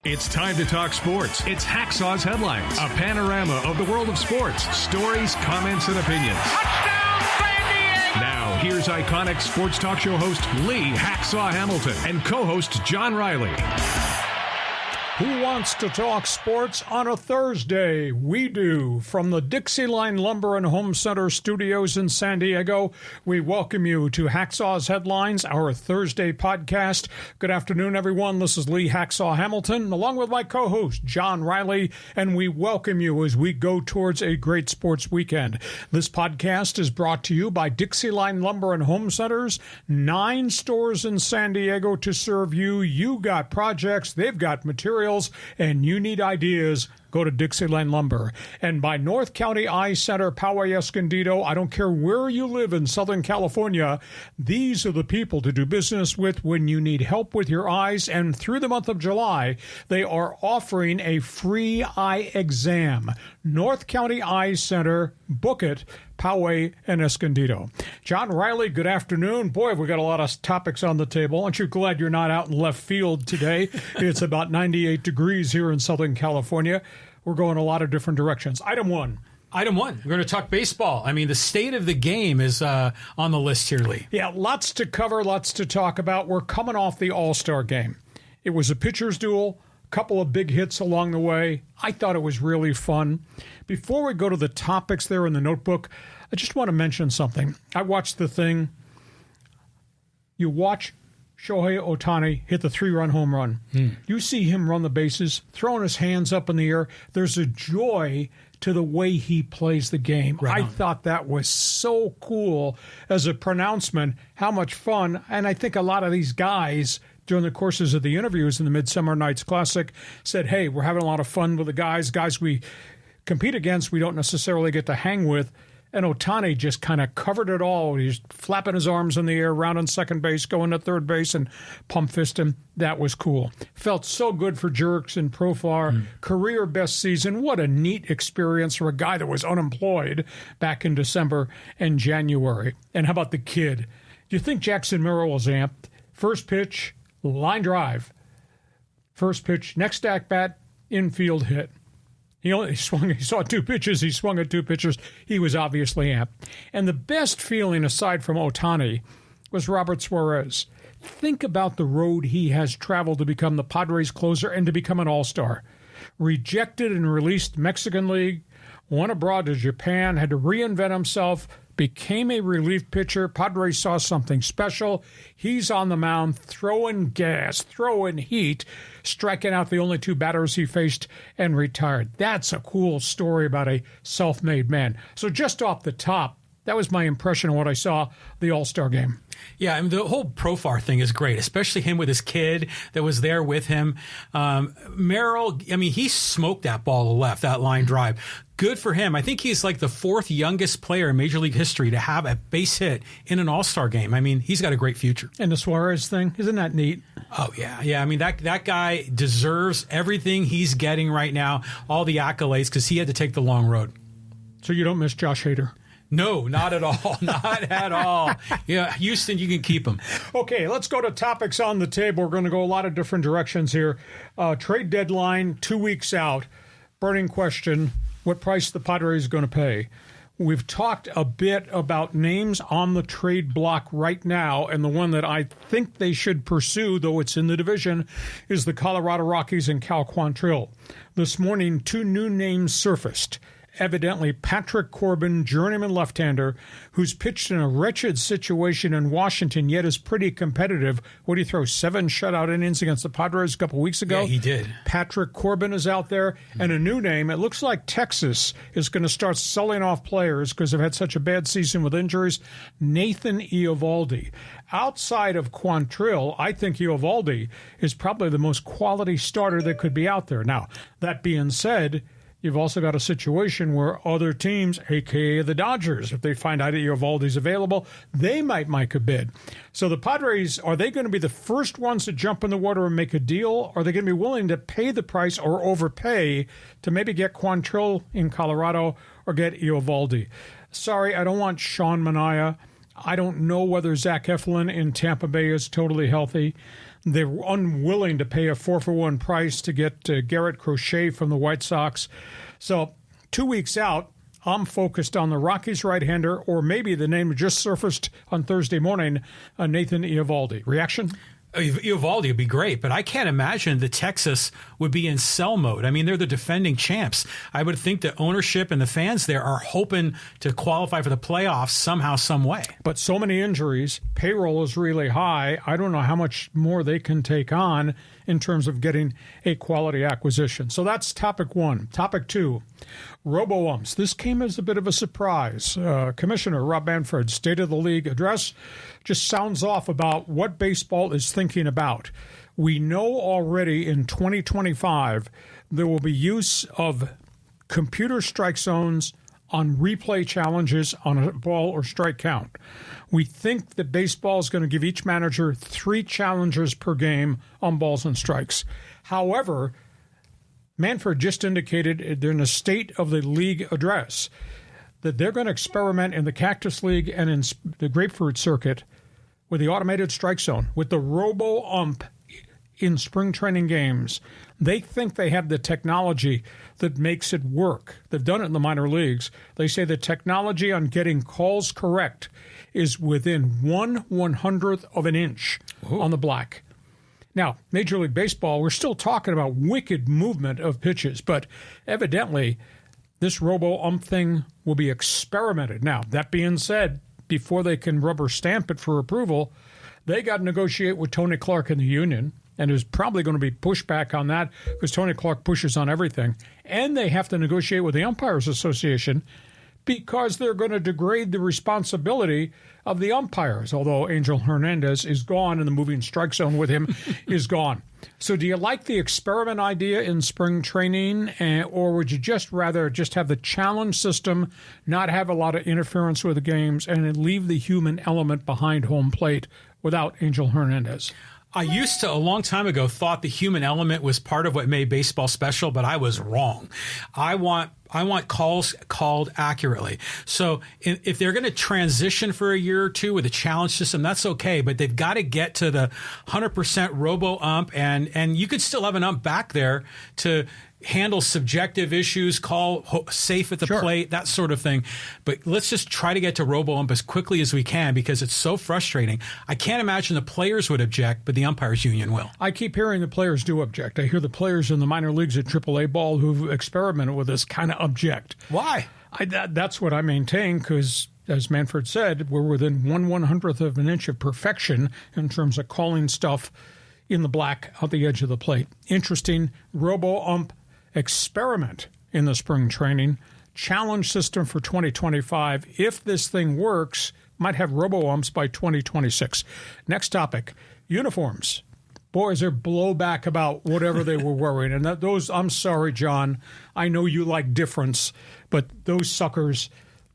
It's time to talk sports. It's Hacksaw's Headlines, a panorama of the world of sports, stories, comments, and opinions. Touchdown, San Diego! Now, here's iconic sports talk show host Lee Hacksaw Hamilton and co-host John Riley. Who wants to talk sports on a Thursday? We do. From the DIXIELINE Lumber and Home Center studios in San Diego, we welcome you to Hacksaw's Headlines, our Thursday podcast. Good afternoon, everyone. This is Lee Hacksaw Hamilton, along with my co-host, John Riley, and we welcome you as we go towards a great sports weekend. This podcast is brought to you by DIXIELINE Lumber and Home Centers, 9 stores in San Diego to serve you. You got projects, they've got materials, and you need ideas, go to Dixieline Lumber. And by North County Eye Center, Poway Escondido, I don't care where you live in Southern California, these are the people to do business with when you need help with your eyes. And through the month of July, they are offering a free eye exam. North County Eye Center, book it. Poway and Escondido. John Riley, good afternoon. Boy, we got a lot of topics on the table. Aren't you glad you're not out in left field today? It's about 98 degrees here in Southern California. We're going a lot of different directions. Item one. We're going to talk baseball. I mean, the state of the game is on the list here, Lee. Yeah, lots to cover, lots to talk about. We're coming off the All-Star game. It was a pitcher's duel. Couple of big hits along the way. I thought it was really fun. Before we go to the topics there in the notebook, I just want to mention something. I watched the thing. You watch Shohei Ohtani hit the 3-run home run. You see him run the bases, throwing his hands up in the air. There's a joy to the way he plays the game. Right I thought that was so cool as a pronouncement, how much fun. And I think a lot of these guys during the courses of the interviews in the Midsummer Night's Classic said, hey, we're having a lot of fun with the guys we compete against, we don't necessarily get to hang with. And Ohtani just kind of covered it all. He's flapping his arms in the air, rounding second base, going to third base, and pump fist him. That was cool. Felt so good for Jerks and Profar. Career best season. What a neat experience for a guy that was unemployed back in December and January. And how about the kid? Do you think Jackson Merrill was amped? First pitch, line drive. First pitch, next at bat, infield hit. He saw 2 pitches. He swung at 2 pitchers. He was obviously amped. And the best feeling, aside from Ohtani, was Robert Suarez. Think about the road he has traveled to become the Padres closer and to become an all-star. Rejected and released Mexican League, went abroad to Japan, had to reinvent himself, became a relief pitcher. Padres saw something special. He's on the mound, throwing gas, throwing heat, striking out the only 2 batters he faced, and retired. That's a cool story about a self-made man. So just off the top, that was my impression of what I saw the All-Star game. Yeah, I mean, the whole Profar thing is great, especially him with his kid that was there with him. Merrill, I mean, he smoked that ball to left, that line drive. Good for him. I think he's like the 4th youngest player in Major League history to have a base hit in an All-Star game. I mean, he's got a great future. And the Suarez thing, isn't that neat? Oh, yeah. Yeah, I mean, that guy deserves everything he's getting right now, all the accolades, because he had to take the long road. So you don't miss Josh Hader? No, not at all. Not at all. Yeah, Houston, you can keep him. Okay, let's go to topics on the table. We're going to go a lot of different directions here. Trade deadline, 2 weeks out. Burning question, what price the Padres are going to pay. We've talked a bit about names on the trade block right now, and the one that I think they should pursue, though it's in the division, is the Colorado Rockies and Cal Quantrill. This morning, 2 new names surfaced. Evidently, Patrick Corbin, journeyman left-hander, who's pitched in a wretched situation in Washington, yet is pretty competitive. What do you throw, 7 shutout innings against the Padres a couple weeks ago? Yeah, he did. Patrick Corbin is out there. And a new name, it looks like Texas is going to start selling off players because they've had such a bad season with injuries. Nathan Eovaldi. Outside of Quantrill, I think Eovaldi is probably the most quality starter that could be out there. Now, that being said, you've also got a situation where other teams, a.k.a. the Dodgers, if they find out Eovaldi's available, they might make a bid. So the Padres, are they going to be the first ones to jump in the water and make a deal? Are they going to be willing to pay the price or overpay to maybe get Quantrill in Colorado or get Eovaldi? Sorry, I don't want Sean Manaea. I don't know whether Zach Eflin in Tampa Bay is totally healthy. They were unwilling to pay a 4-for-1 price to get Garrett Crochet from the White Sox. So 2 weeks out, I'm focused on the Rockies right-hander, or maybe the name just surfaced on Thursday morning, Nathan Eovaldi. Reaction? Eovaldi would be great, but I can't imagine that Texas would be in sell mode. I mean, they're the defending champs. I would think that ownership and the fans there are hoping to qualify for the playoffs somehow, some way. But so many injuries, payroll is really high. I don't know how much more they can take on in terms of getting a quality acquisition. So that's topic one. Topic two, robo-umps. This came as a bit of a surprise. Commissioner Rob Manfred, State of the League address, just sounds off about what baseball is thinking about. We know already in 2025 there will be use of computer strike zones on replay challenges on a ball or strike count. We think that baseball is going to give each manager 3 challenges per game on balls and strikes. However, Manfred just indicated during the State of the League address that they're going to experiment in the Cactus League and in the Grapefruit Circuit with the automated strike zone, with the robo-ump in spring training games. They think they have the technology that makes it work. They've done it in the minor leagues. They say the technology on getting calls correct is within 1/100th of an inch on the black. Now, Major League Baseball, we're still talking about wicked movement of pitches, but evidently this robo-ump thing will be experimented. Now, that being said, before they can rubber stamp it for approval, they got to negotiate with Tony Clark and the union, and there's probably going to be pushback on that because Tony Clark pushes on everything. And they have to negotiate with the Umpires Association because they're going to degrade the responsibility of the umpires, although Angel Hernandez is gone and the moving strike zone with him is gone. So do you like the experiment idea in spring training, or would you just rather just have the challenge system, not have a lot of interference with the games, and leave the human element behind home plate without Angel Hernandez? I used to, a long time ago, thought the human element was part of what made baseball special, but I was wrong. I want calls called accurately. So if they're going to transition for a year or two with a challenge system, that's okay, but they've got to get to the 100% robo-ump, and you could still have an ump back there to handle subjective issues, call safe at the plate, that sort of thing. But let's just try to get to robo-ump as quickly as we can because it's so frustrating. I can't imagine the players would object, but the umpires union will. I keep hearing the players do object. I hear the players in the minor leagues at AAA ball who've experimented with this kind of object. Why? That's what I maintain because, as Manfred said, we're within 1/100th of an inch of perfection in terms of calling stuff in the black out the edge of the plate. Interesting robo-ump experiment in the spring training challenge system for 2025. If this thing works, might have robo-umps by 2026. Next topic, uniforms. Boys are blowback about whatever they were wearing. And those, I'm sorry, John, I know you like difference, but those suckers,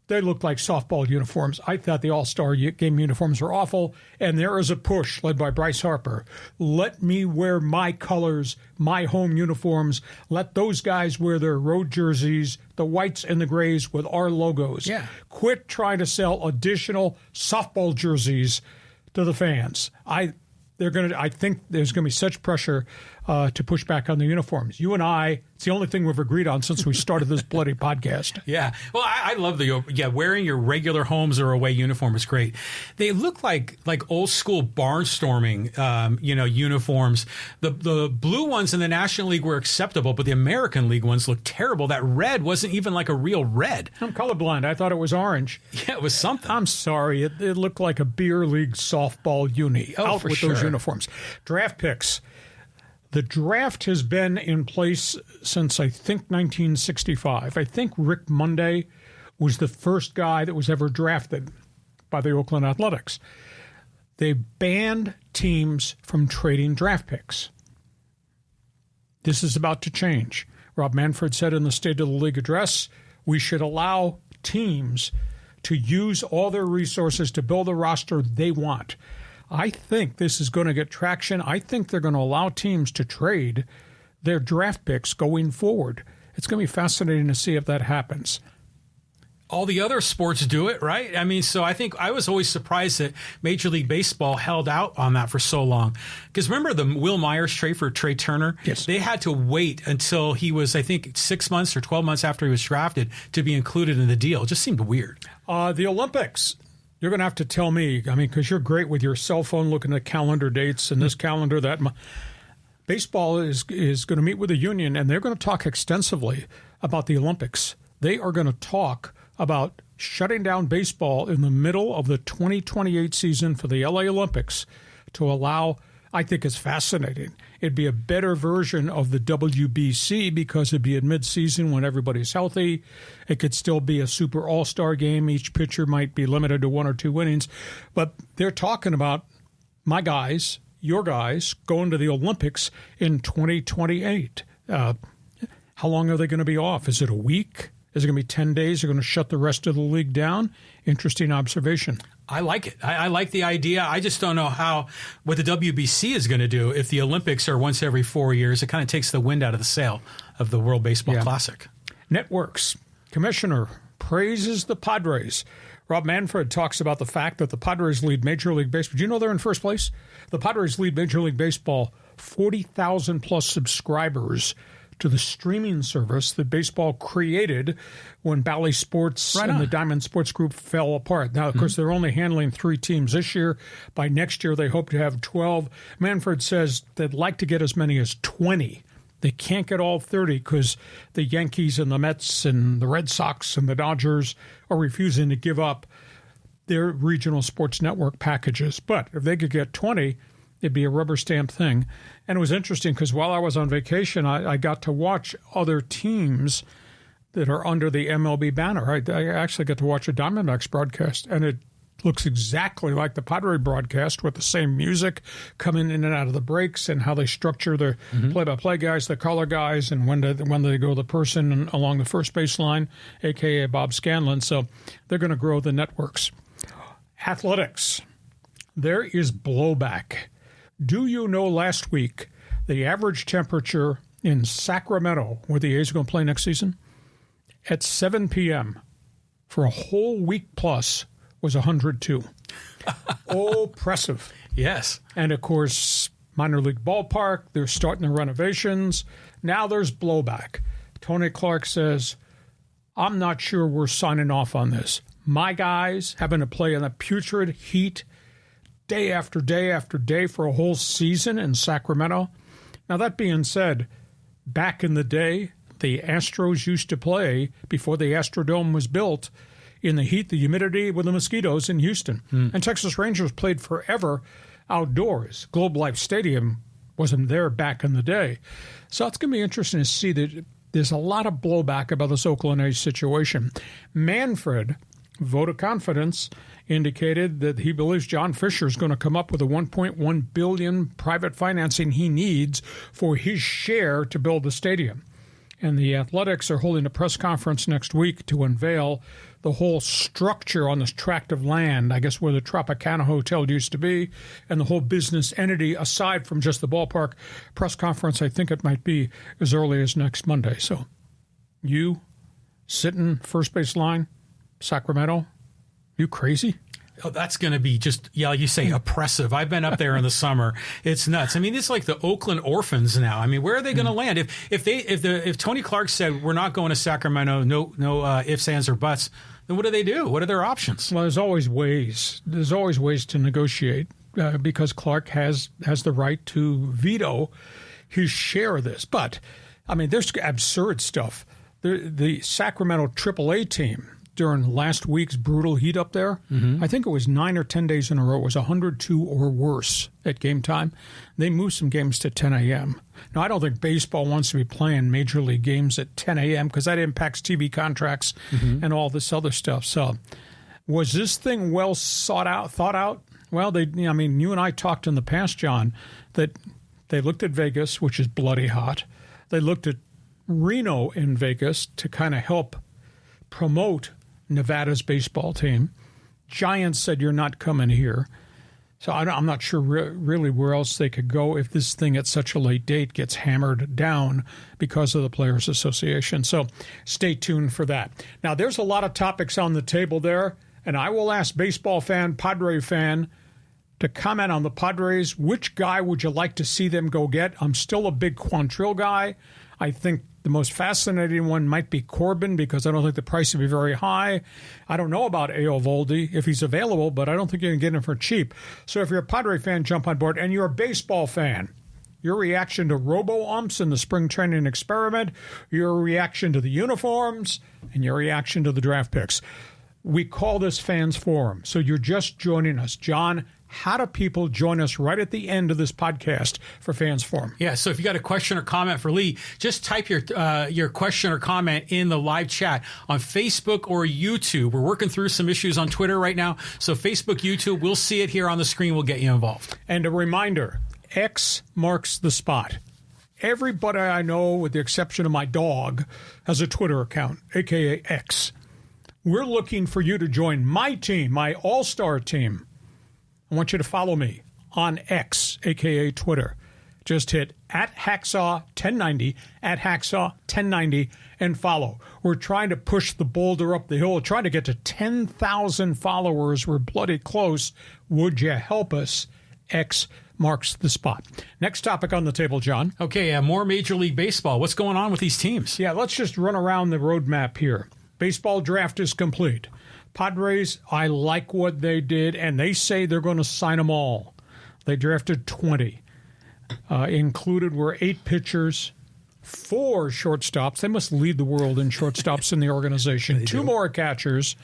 they look like softball uniforms. I thought the All-Star Game uniforms were awful, and there is a push led by Bryce Harper. Let me wear my colors, my home uniforms. Let those guys wear their road jerseys, the whites and the grays with our logos. Yeah. Quit trying to sell additional softball jerseys to the fans. I think there's going to be such pressure to push back on the uniforms. You and I, it's the only thing we've agreed on since we started this bloody podcast. Yeah. Well, I love wearing your regular homes or away uniform is great. They look like old school barnstorming, uniforms. The blue ones in the National League were acceptable, but the American League ones look terrible. That red wasn't even like a real red. I'm colorblind. I thought it was orange. Yeah, it was something. I'm sorry. It looked like a beer league softball uni. Oh, out for with sure. Those uniforms. Draft picks. The draft has been in place since, I think, 1965. I think Rick Monday was the first guy that was ever drafted by the Oakland Athletics. They banned teams from trading draft picks. This is about to change. Rob Manfred said in the State of the League address, we should allow teams to use all their resources to build a roster they want. I think this is going to get traction. I think they're going to allow teams to trade their draft picks going forward. It's going to be fascinating to see if that happens. all the other sports do it, right? I mean, so I think I was always surprised that Major League Baseball held out on that for so long. Because remember the Will Myers trade for Trey Turner? Yes. They had to wait until he was, I think, 6 months or 12 months after he was drafted to be included in the deal. It just seemed weird. The Olympics. You're going to have to tell me, I mean, because you're great with your cell phone looking at calendar dates and this calendar, that. Baseball is going to meet with the union, and they're going to talk extensively about the Olympics. They are going to talk about shutting down baseball in the middle of the 2028 season for the LA Olympics to allow, I think it's fascinating. It'd be a better version of the WBC because it'd be a midseason when everybody's healthy. It could still be a super all-star game. Each pitcher might be limited to 1 or 2 innings. But they're talking about my guys, your guys, going to the Olympics in 2028. How long are they going to be off? Is it a week? Is it going to be 10 days? They're going to shut the rest of the league down? Interesting observation. I like it. I like the idea. I just don't know what the WBC is going to do if the Olympics are once every 4 years. It kind of takes the wind out of the sail of the World Baseball Classic. Networks. Commissioner praises the Padres. Rob Manfred talks about the fact that the Padres lead Major League Baseball. Do you know they're in first place? The Padres lead Major League Baseball 40,000 plus subscribers to the streaming service that baseball created when Bally Sports and the Diamond Sports Group fell apart. Now, of course, they're only handling 3 teams this year. By next year, they hope to have 12. Manfred says they'd like to get as many as 20. They can't get all 30 because the Yankees and the Mets and the Red Sox and the Dodgers are refusing to give up their regional sports network packages. But if they could get 20, it'd be a rubber stamp thing. And it was interesting because while I was on vacation, I got to watch other teams that are under the MLB banner. I actually got to watch a Diamondbacks broadcast, and it looks exactly like the Padre broadcast with the same music coming in and out of the breaks and how they structure their play-by-play guys, the color guys, and when they go the person along the first baseline, a.k.a. Bob Scanlon. So they're going to grow the networks. Athletics. There is blowback. Do you know last week the average temperature in Sacramento, where the A's are going to play next season, at 7 p.m. for a whole week plus was 102. Oppressive. Yes. And, of course, minor league ballpark, they're starting the renovations. Now there's blowback. Tony Clark says, I'm not sure we're signing off on this. My guys having to play in the putrid heat day after day after day for a whole season in Sacramento. Now, that being said, back in the day, the Astros used to play, before the Astrodome was built, in the heat, the humidity, with the mosquitoes in Houston. And Texas Rangers played forever outdoors. Globe Life Stadium wasn't there back in the day. So it's going to be interesting to see that there's a lot of blowback about this Oakland A's situation. Manfred, vote of confidence, indicated that he believes John Fisher is going to come up with a $1.1 billion private financing he needs for his share to build the stadium. And the Athletics are holding a press conference next week to unveil the whole structure on this tract of land, I guess where the Tropicana Hotel used to be, and the whole business entity, aside from just the ballpark. Press conference, I think it might be as early as next Monday. So you sitting first base line, Sacramento, you crazy? Oh, that's going to be just, like you say, oppressive. I've been up there in the summer. It's nuts. I mean, it's like the Oakland Orphans now. I mean, where are they going to land? If Tony Clark said we're not going to Sacramento, no ifs, ands, or buts, then what do? What are their options? Well, there's always ways. There's always ways to negotiate because Clark has the right to veto his share of this. But, I mean, there's absurd stuff. The Sacramento AAA team, during last week's brutal heat up there, I think it was 9 or 10 days in a row, it was 102 or worse at game time. They moved some games to 10 a.m. Now, I don't think baseball wants to be playing major league games at 10 a.m. because that impacts TV contracts and all this other stuff. So was this thing well thought out? Well, you and I talked in the past, John, that they looked at Vegas, which is bloody hot. They looked at Reno in Vegas to kind of help promote Nevada's baseball team. Giants said, you're not coming here. So I'm not sure really where else they could go if this thing at such a late date gets hammered down because of the Players Association. So stay tuned for that. Now, there's a lot of topics on the table there, and I will ask baseball fan, Padre fan, to comment on the Padres. Which guy would you like to see them go get? I'm still a big Quantrill guy. I think the most fascinating one might be Corbin because I don't think the price would be very high. I don't know about Eovaldi if he's available, but I don't think you can get him for cheap. So if you're a Padre fan, jump on board. And you're a baseball fan, your reaction to ROBO-UMPS and the spring training experiment, your reaction to the uniforms, and your reaction to the draft picks. We call this Fans Forum. So you're just joining us. John, how do people join us right at the end of this podcast for Fans Forum? Yeah, so if you got a question or comment for Lee, just type your question or comment in the live chat on Facebook or YouTube. We're working through some issues on Twitter right now. So Facebook, YouTube, we'll see it here on the screen. We'll get you involved. And a reminder, X marks the spot. Everybody I know, with the exception of my dog, has a Twitter account, a.k.a. X. We're looking for you to join my team, my all-star team. I want you to follow me on X, a.k.a. Twitter. Just hit @Hacksaw1090, @Hacksaw1090, and follow. We're trying to push the boulder up the hill. We're trying to get to 10,000 followers. We're bloody close. Would you help us? X marks the spot. Next topic on the table, John. Okay, more Major League Baseball. What's going on with these teams? Yeah, let's just run around the roadmap here. Baseball draft is complete. Padres, I like what they did, and they say they're going to sign them all. They drafted 20. Included were 8 pitchers, 4 shortstops. They must lead the world in shortstops in the organization. 2 more catchers,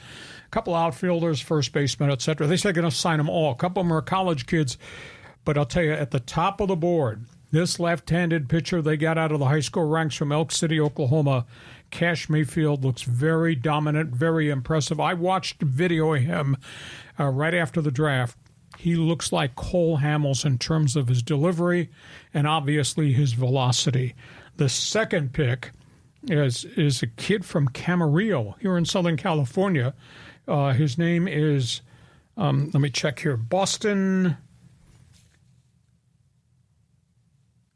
a couple outfielders, first baseman, etc. They say they're going to sign them all. A couple of them are college kids. But I'll tell you, at the top of the board, this left-handed pitcher they got out of the high school ranks from Elk City, Oklahoma, Cash Mayfield, looks very dominant, very impressive. I watched a video of him right after the draft. He looks like Cole Hamels in terms of his delivery and obviously his velocity. The second pick is a kid from Camarillo here in Southern California. His name is, let me check here, Boston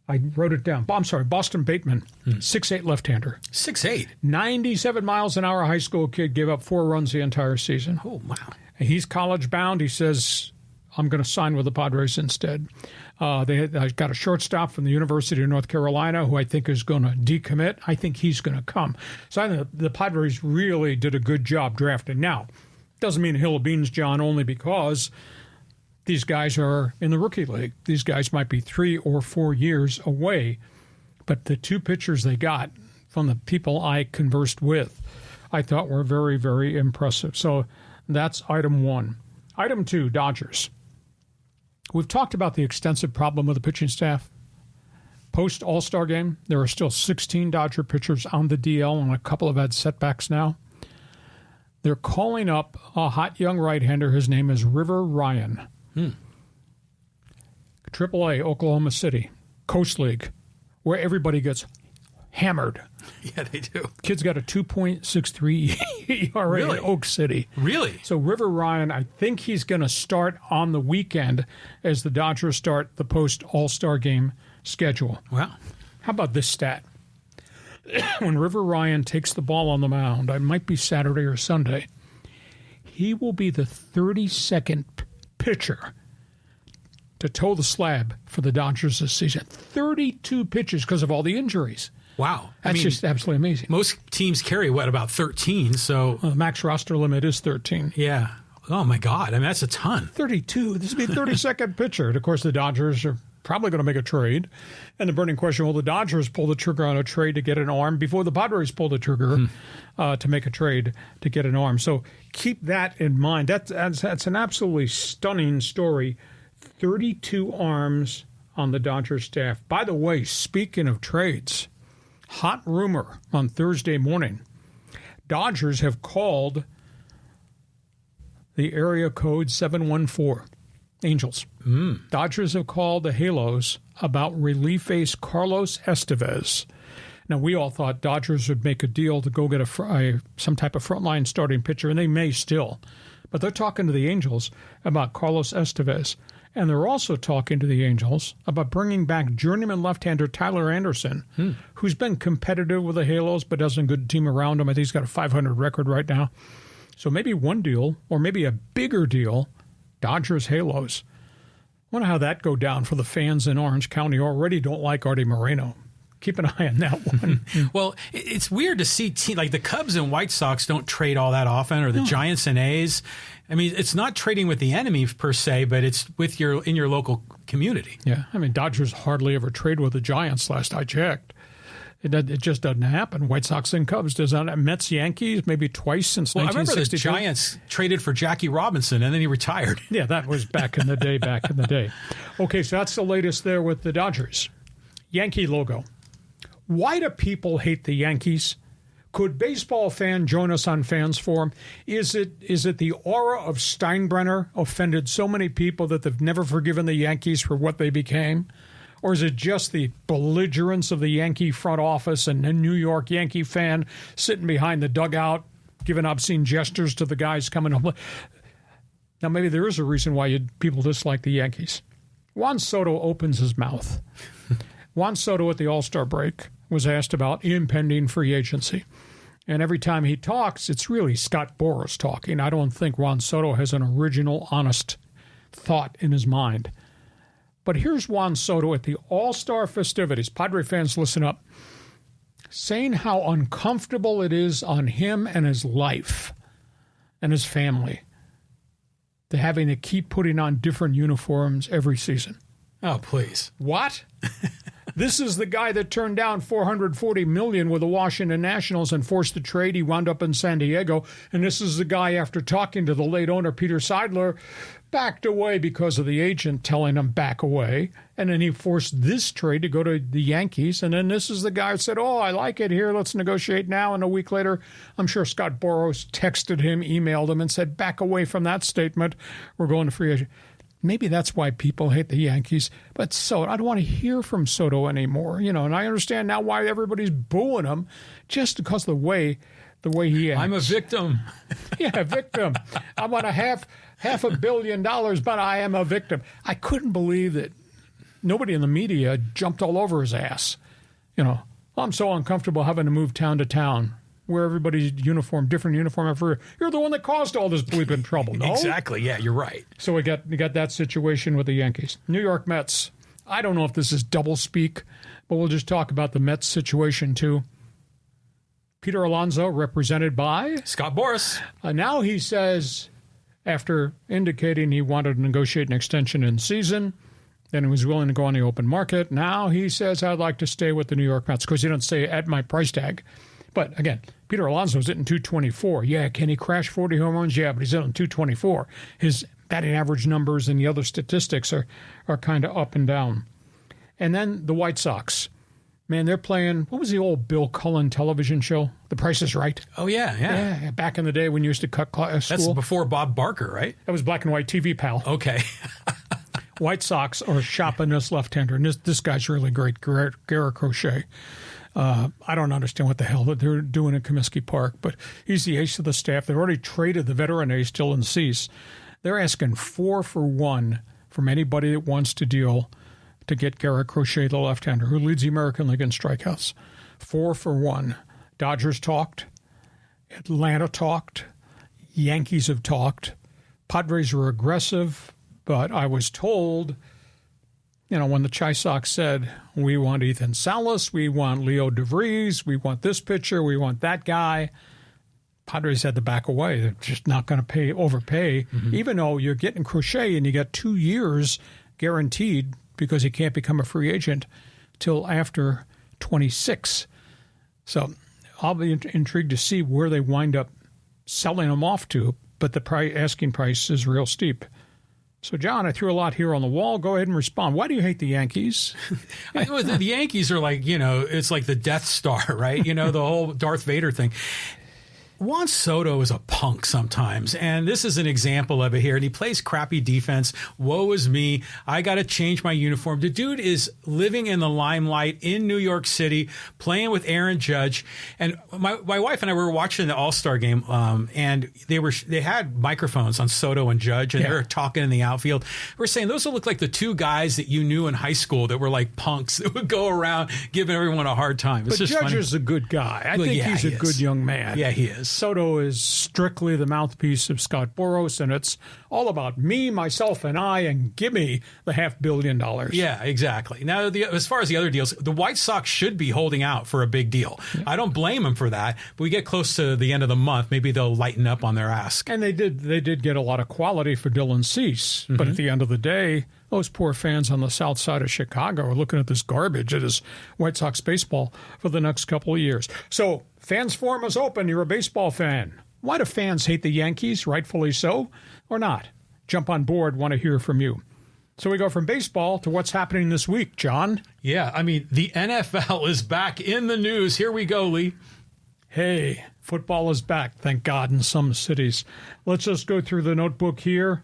Bateman, 6'8" left-hander. 6'8"? 97 miles an hour high school kid, gave up 4 runs the entire season. Oh, wow. He's college-bound. He says, I'm going to sign with the Padres instead. They got a shortstop from the University of North Carolina who I think is going to decommit. I think he's going to come. So I think the Padres really did a good job drafting. Now, doesn't mean a hill of beans, John, only because these guys are in the rookie league. These guys might be 3 or 4 years away. But the 2 pitchers they got from the people I conversed with, I thought were very, very impressive. So that's item 1. Item 2, Dodgers. We've talked about the extensive problem with the pitching staff. Post All-Star game, there are still 16 Dodger pitchers on the DL, and a couple have had setbacks now. They're calling up a hot young right-hander. His name is River Ryan. AAA, Oklahoma City, Coast League, where everybody gets hammered. Yeah, they do. Kid's got a 2.63 ERA Really? at Oak City. Really? So River Ryan, I think he's going to start on the weekend as the Dodgers start the post-All-Star game schedule. Wow. How about this stat? When River Ryan takes the ball on the mound, it might be Saturday or Sunday, he will be the 32nd pitcher to toe the slab for the Dodgers this season. 32 pitches because of all the injuries. Wow. That's just absolutely amazing. Most teams carry, about 13? So The max roster limit is 13. yeah. Oh, my God. I mean, that's a ton. 32. This would be 32nd pitcher. And, of course, the Dodgers are probably going to make a trade. And the burning question, will the Dodgers pull the trigger on a trade to get an arm before the Padres pull the trigger to make a trade to get an arm? So keep that in mind. That's an absolutely stunning story. 32 arms on the Dodgers staff. By the way, speaking of trades, hot rumor on Thursday morning, Dodgers have called the area code 714 Angels. Dodgers have called the Halos about relief ace Carlos Estevez. Now, we all thought Dodgers would make a deal to go get some type of frontline starting pitcher, and they may still. But they're talking to the Angels about Carlos Estevez. And they're also talking to the Angels about bringing back journeyman left-hander Tyler Anderson, who's been competitive with the Halos but doesn't have a good team around him. I think he's got a .500 record right now. So maybe one deal, or maybe a bigger deal, Dodgers-Halos. I wonder how that go down for the fans in Orange County who already don't like Artie Moreno. Keep an eye on that one. Well, it's weird to see like the Cubs and White Sox don't trade all that often, or the Giants and A's. I mean, it's not trading with the enemy per se, but it's with in your local community. Yeah, I mean, Dodgers hardly ever trade with the Giants last I checked. It just doesn't happen. White Sox and Cubs does not. Mets, Yankees, maybe twice since 1962. I remember the Giants traded for Jackie Robinson, and then he retired. Yeah, that was back in the day, Okay, so that's the latest there with the Dodgers. Yankee logo. Why do people hate the Yankees? Could baseball fan join us on Fans Forum? Is it the aura of Steinbrenner offended so many people that they've never forgiven the Yankees for what they became? Or is it just the belligerence of the Yankee front office and a New York Yankee fan sitting behind the dugout, giving obscene gestures to the guys coming home? Now, maybe there is a reason why people dislike the Yankees. Juan Soto opens his mouth. Juan Soto at the All-Star break was asked about impending free agency. And every time he talks, it's really Scott Boras talking. I don't think Juan Soto has an original, honest thought in his mind. But here's Juan Soto at the All-Star festivities. Padre fans, listen up. Saying how uncomfortable it is on him and his life and his family to having to keep putting on different uniforms every season. Oh, please. What? This is the guy that turned down $440 million with the Washington Nationals and forced the trade. He wound up in San Diego. And this is the guy, after talking to the late owner, Peter Seidler, backed away because of the agent telling him back away. And then he forced this trade to go to the Yankees. And then this is the guy who said, oh, I like it here. Let's negotiate now. And a week later, I'm sure Scott Boras texted him, emailed him, and said, back away from that statement. We're going to free agent. Maybe that's why people hate the Yankees. But Soto, I don't want to hear from Soto anymore. You know, and I understand now why everybody's booing him, just because of the way he acts. I'm a victim. Yeah, victim. I want half $500 million, but I am a victim. I couldn't believe that nobody in the media jumped all over his ass. You know, I'm so uncomfortable having to move town to town, wear everybody's uniform, different uniform every year. You're the one that caused all this bleeping trouble, no? Exactly, yeah, you're right. So we got that situation with the Yankees. New York Mets. I don't know if this is double speak, but we'll just talk about the Mets situation too. Peter Alonso, represented by Scott Boras. Now he says, after indicating he wanted to negotiate an extension in season, then he was willing to go on the open market. Now he says, I'd like to stay with the New York Mets, because he don't say at my price tag. But again, Peter Alonso's hitting 224. Yeah, can he crash 40 home runs? Yeah, but he's hitting 224. His batting average numbers and the other statistics are kind of up and down. And then the White Sox. Man, they're playing, what was the old Bill Cullen television show? The Price is Right. Oh, yeah. Yeah, back in the day when you used to cut school. That's before Bob Barker, right? That was black and white TV, pal. Okay. White Sox are shopping this left-hander, and this guy's really great, Garrett Crochet. I don't understand what the hell that they're doing in Comiskey Park, but he's the ace of the staff. They've already traded the veteran ace, Dylan Cease. They're asking 4 for 1 from anybody that wants to deal to get Garrett Crochet, the left-hander, who leads the American League in strikeouts. 4 for 1. Dodgers talked. Atlanta talked. Yankees have talked. Padres were aggressive, but I was told, you know, when the Chi Sox said, we want Ethan Salas, we want Leo DeVries, we want this pitcher, we want that guy, Padres had to back away. They're just not going to overpay, even though you're getting Crochet and you got 2 years guaranteed because he can't become a free agent till after 26. So I'll be intrigued to see where they wind up selling him off to, but the asking price is real steep. So, John, I threw a lot here on the wall. Go ahead and respond. Why do you hate the Yankees? The Yankees are like, you know, it's like the Death Star, right? You know, the whole Darth Vader thing. Juan Soto is a punk sometimes, and this is an example of it here. And he plays crappy defense. Woe is me. I got to change my uniform. The dude is living in the limelight in New York City, playing with Aaron Judge. And my wife and I were watching the All-Star game, and they had microphones on Soto and Judge, and they were talking in the outfield. We're saying those look like the two guys that you knew in high school that were like punks that would go around giving everyone a hard time. It's but just Judge funny. is a good guy. I think he's a good young man. Yeah, he is. Soto is strictly the mouthpiece of Scott Boras, and it's all about me, myself, and I, and give me the $500 million. Yeah, exactly. Now, as far as the other deals, the White Sox should be holding out for a big deal. Yeah. I don't blame them for that, but we get close to the end of the month, maybe they'll lighten up on their ask. And they did get a lot of quality for Dylan Cease, but at the end of the day, those poor fans on the south side of Chicago are looking at this garbage that is White Sox baseball for the next couple of years. So, Fans Forum is open. You're a baseball fan. Why do fans hate the Yankees, rightfully so, or not? Jump on board, want to hear from you. So we go from baseball to what's happening this week, John. Yeah, I mean, the NFL is back in the news. Here we go, Lee. Hey, football is back, thank God, in some cities. Let's just go through the notebook here.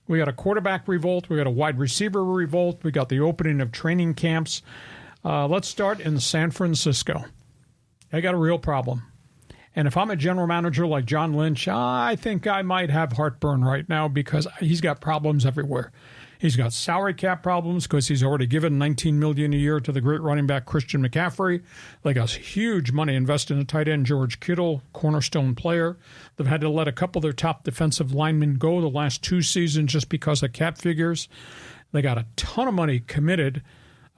We got a quarterback revolt. We got a wide receiver revolt. We got the opening of training camps. Let's start in San Francisco. They got a real problem. And if I'm a general manager like John Lynch, I think I might have heartburn right now because he's got problems everywhere. He's got salary cap problems because he's already given $19 million a year to the great running back Christian McCaffrey. They got huge money invested in the tight end George Kittle, cornerstone player. They've had to let a couple of their top defensive linemen go the last 2 seasons just because of cap figures. They got a ton of money committed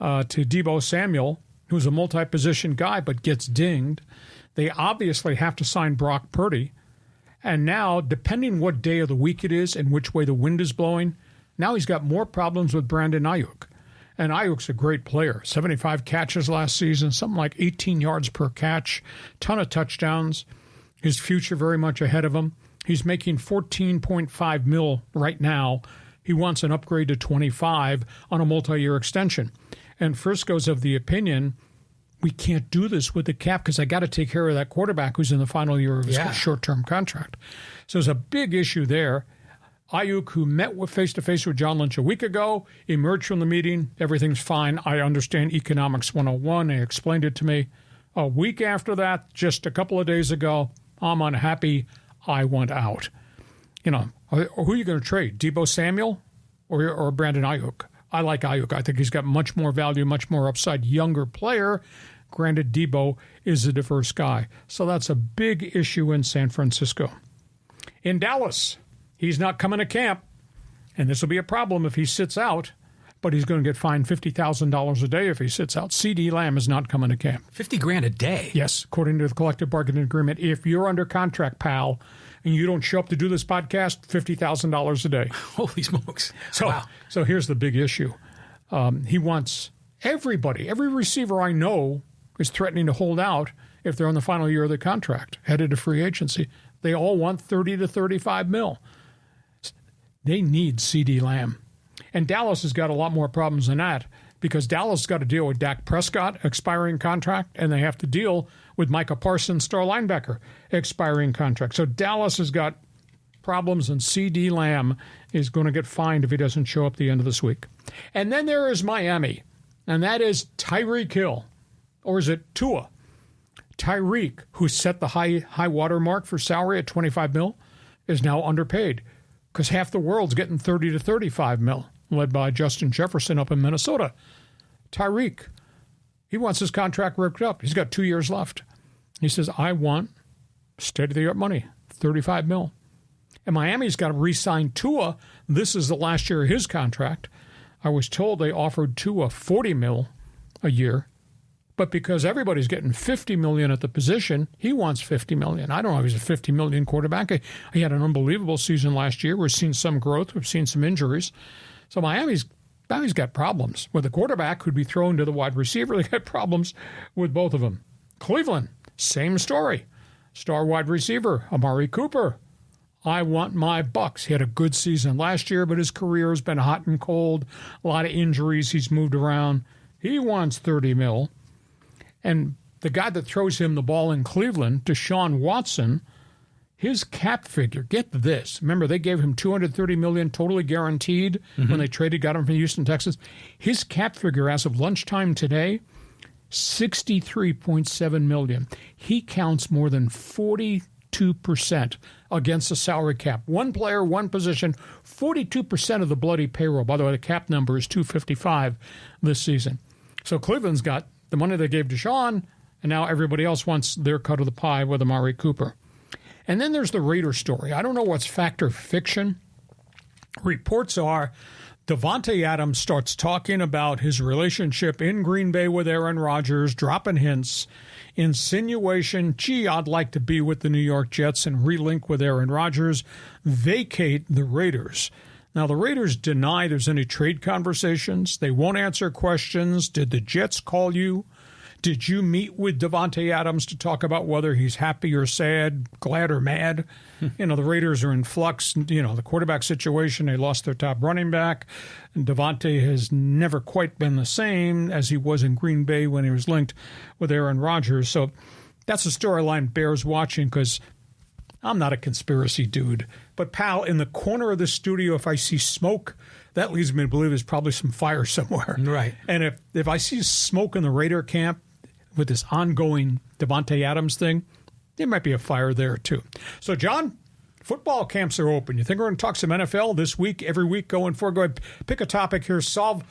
to Deebo Samuel, who's a multi-position guy but gets dinged. They obviously have to sign Brock Purdy. And now, depending what day of the week it is and which way the wind is blowing, now he's got more problems with Brandon Ayuk. And Ayuk's a great player. 75 catches last season, something like 18 yards per catch, ton of touchdowns. His future very much ahead of him. He's making $14.5 million right now. He wants an upgrade to 25 on a multi-year extension. And Frisco's of the opinion, we can't do this with the cap because I got to take care of that quarterback who's in the final year of his short-term contract. So there's a big issue there. Ayuk, who met face-to-face with John Lynch a week ago, emerged from the meeting. Everything's fine. I understand Economics 101. He explained it to me. A week after that, just a couple of days ago, I'm unhappy. I want out. You know, who are you going to trade, Deebo Samuel or Brandon Ayuk? I like Ayuk. I think he's got much more value, much more upside, younger player. Granted, Deebo is a diverse guy. So that's a big issue in San Francisco. In Dallas, he's not coming to camp, and this will be a problem if he sits out, but he's going to get fined $50,000 a day if he sits out. CD Lamb is not coming to camp. $50,000 a day? Yes, according to the collective bargaining agreement. If you're under contract, pal, and you don't show up to do this podcast, $50,000 a day. Holy smokes. So here's the big issue. He wants everybody, every receiver I know is threatening to hold out if they're on the final year of the contract, headed to free agency. They all want 30 to 35 mil. They need CD Lamb. And Dallas has got a lot more problems than that because Dallas has got to deal with Dak Prescott, expiring contract, and they have to deal with Micah Parsons, star linebacker, expiring contract. So Dallas has got problems, and CD Lamb is going to get fined if he doesn't show up the end of this week. And then there is Miami, and that is Tyreek Hill. Or is it Tua? Tyreek, who set the high water mark for salary at $25 million, is now underpaid because half the world's getting $30 to $35 million, led by Justin Jefferson up in Minnesota. Tyreek, he wants his contract ripped up. He's got 2 years left. He says, I want state-of-the-art money, $35 million. And Miami's got to re-sign Tua. This is the last year of his contract. I was told they offered Tua $40 million a year. But because everybody's getting $50 million at the position, he wants $50 million. I don't know if he's a $50 million quarterback. He had an unbelievable season last year. We've seen some growth. We've seen some injuries. So Miami's got problems with the quarterback who'd be thrown to the wide receiver. They got problems with both of them. Cleveland, same story. Star wide receiver, Amari Cooper. I want my bucks. He had a good season last year, but his career has been hot and cold. A lot of injuries. He's moved around. He wants $30 million. And the guy that throws him the ball in Cleveland, Deshaun Watson, His cap figure, get this. Remember, they gave him $230 million totally guaranteed when they got him from Houston, Texas. His cap figure as of lunchtime today, $63.7 million. He counts more than 42% against the salary cap. One player, one position, 42% of the bloody payroll. By the way, the cap number is $255 this season. So Cleveland's got the money they gave Deshaun, and now everybody else wants their cut of the pie with Amari Cooper. And then there's the Raiders story. I don't know what's fact or fiction. Reports are Davante Adams starts talking about his relationship in Green Bay with Aaron Rodgers, dropping hints, insinuation, gee, I'd like to be with the New York Jets and relink with Aaron Rodgers, vacate the Raiders. Now, the Raiders deny there's any trade conversations. They won't answer questions. Did the Jets call you? Did you meet with Davante Adams to talk about whether he's happy or sad, glad or mad? The Raiders are in flux. The quarterback situation, they lost their top running back. And Davante has never quite been the same as he was in Green Bay when he was linked with Aaron Rodgers. So that's a storyline bears watching because I'm not a conspiracy dude. But, pal, in the corner of the studio, if I see smoke, that leads me to believe there's probably some fire somewhere. Right. And if I see smoke in the Raider camp with this ongoing Davante Adams thing, there might be a fire there, too. So, John, football camps are open. You think we're going to talk some NFL this week, every week going forward? Go ahead, pick a topic here. Solve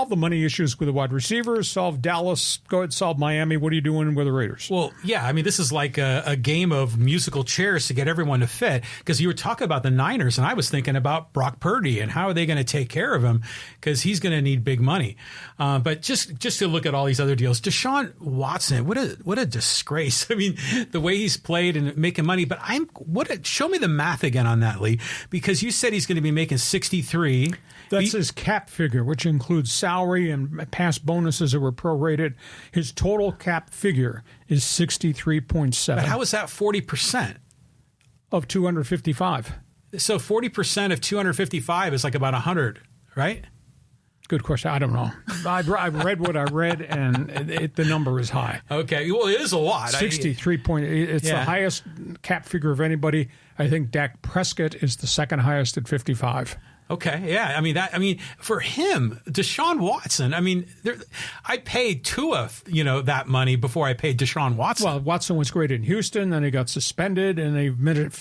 the money issues with the wide receivers. Solve Dallas. Go ahead, solve Miami. What are you doing with the Raiders? Well, yeah, this is like a game of musical chairs to get everyone to fit. Because you were talking about the Niners, and I was thinking about Brock Purdy and how are they going to take care of him because he's going to need big money. But just to look at all these other deals, Deshaun Watson, what a disgrace. The way he's played and making money. But show me the math again on that, Lee, because you said he's going to be making 63. That's his cap figure, which includes salary and past bonuses that were prorated. His total cap figure is 63.7. But how is that 40%? Of 255. So 40% of 255 is like about 100, right? Good question. I don't know. I read what I read, and the number is high. Okay. Well, it is a lot. 63.8. It's the highest cap figure of anybody. I think Dak Prescott is the second highest at 55. Okay, yeah. For him, Deshaun Watson, I paid Tua, that money before I paid Deshaun Watson. Well, Watson was great in Houston, then he got suspended, and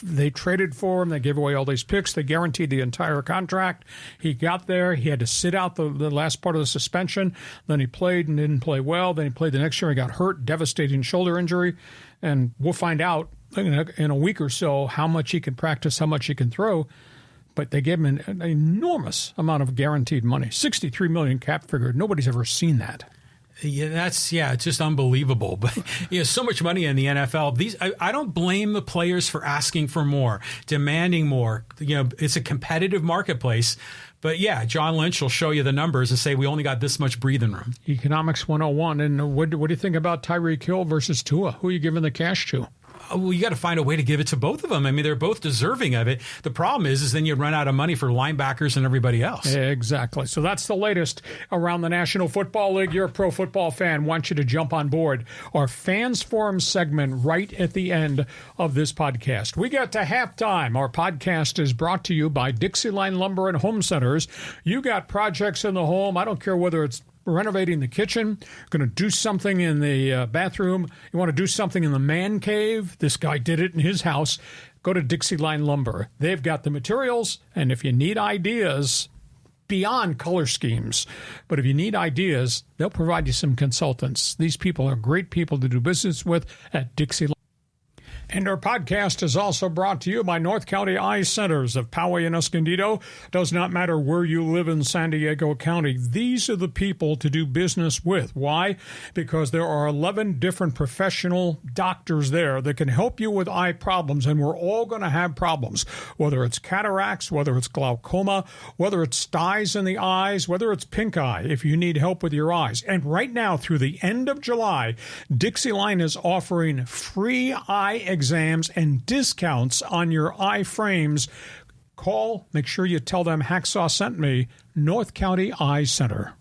they traded for him. They gave away all these picks. They guaranteed the entire contract. He got there. He had to sit out the last part of the suspension. Then he played and didn't play well. Then he played the next year. He got hurt, devastating shoulder injury, and we'll find out in a week or so how much he can practice, how much he can throw. But they gave him an enormous amount of guaranteed money, $63 million cap figure. Nobody's ever seen that. Yeah, it's just unbelievable. But so much money in the NFL. I don't blame the players for asking for more, demanding more. It's a competitive marketplace. But yeah, John Lynch will show you the numbers and say we only got this much breathing room. Economics 101. And what do you think about Tyreek Hill versus Tua? Who are you giving the cash to? Well, you got to find a way to give it to both of them. They're both deserving of it. The problem is then you run out of money for linebackers and everybody else. Exactly. So that's the latest around the National Football League. You're a pro football fan. Want you to jump on board our Fans Forum segment right at the end of this podcast. We get to halftime. Our podcast is brought to you by DIXIELINE Lumber and Home Centers. You got projects in the home. I don't care whether it's renovating the kitchen, going to do something in the bathroom, you want to do something in the man cave. This guy did it in his house. Go to DIXIELINE Lumber. They've got the materials, and if you need ideas beyond color schemes, but if you need ideas, they'll provide you some consultants. These people are great people to do business with at DIXIELINE. And our podcast is also brought to you by North County Eye Centers of Poway and Escondido. Does not matter where you live in San Diego County. These are the people to do business with. Why? Because there are 11 different professional doctors there that can help you with eye problems, and we're all going to have problems, whether it's cataracts, whether it's glaucoma, whether it's styes in the eyes, whether it's pink eye, if you need help with your eyes. And right now, through the end of July, DIXIELINE is offering free eye exams and discounts on your eye frames. Call, make sure you tell them Hacksaw sent me, North County Eye Center.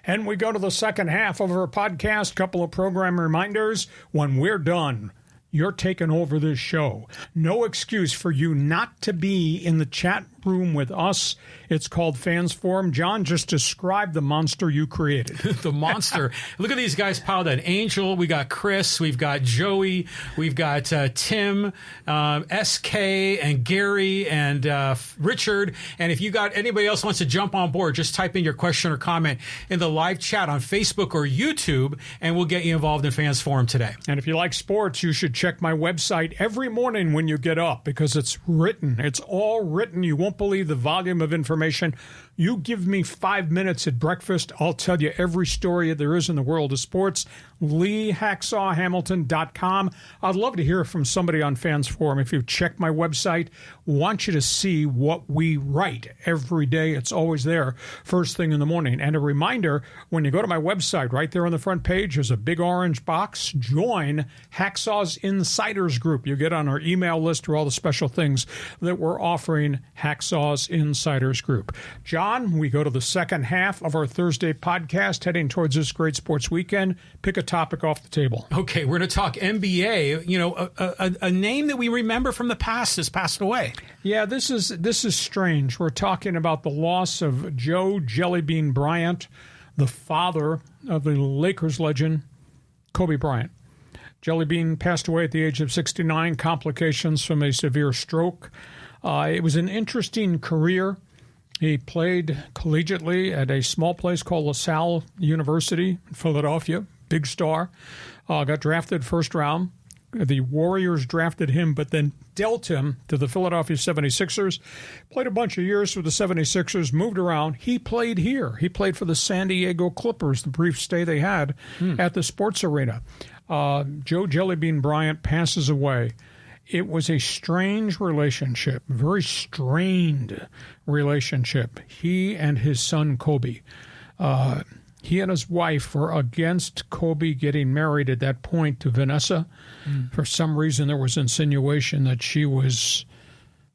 And we go to the second half of our podcast. Couple of program reminders. When we're done, you're taking over this show. No excuse for you not to be in the chat room with us. It's called Fans Forum. John, just describe the monster you created. The monster. Look at these guys piled in. Angel, we got Chris, we've got Joey, we've got Tim, SK, and Gary, and Richard. And if you got anybody else wants to jump on board, just type in your question or comment in the live chat on Facebook or YouTube, and we'll get you involved in Fans Forum today. And if you like sports, you should check my website every morning when you get up, because it's written. It's all written. You won't believe the volume of information. You give me 5 minutes at breakfast, I'll tell you every story there is in the world of sports. LeeHacksawHamilton.com. I'd love to hear from somebody on Fans Forum. If you check my website, want you to see what we write every day. It's always there first thing in the morning. And a reminder, when you go to my website, right there on the front page, there's a big orange box. Join Hacksaw's Insiders Group. You get on our email list for all the special things that we're offering Hacksaw's Insiders Group. John, we go to the second half of our Thursday podcast, heading towards this great sports weekend. Pick a topic off the table. Okay, we're going to talk NBA. You know, a name that we remember from the past has passed away. Yeah, this is strange. We're talking about the loss of Joe Jellybean Bryant, the father of the Lakers legend Kobe Bryant. Jellybean passed away at the age of 69, complications from a severe stroke. It was an interesting career. He played collegiately at a small place called LaSalle University in Philadelphia. Big star. Got drafted first round. The Warriors drafted him, but then dealt him to the Philadelphia 76ers. Played a bunch of years for the 76ers, moved around. He played here. He played for the San Diego Clippers, the brief stay they had at the sports arena. Joe Jellybean Bryant passes away. It was a strange relationship, very strained relationship. He and his son, Kobe. He and his wife were against Kobe getting married at that point to Vanessa. For some reason, there was insinuation that she was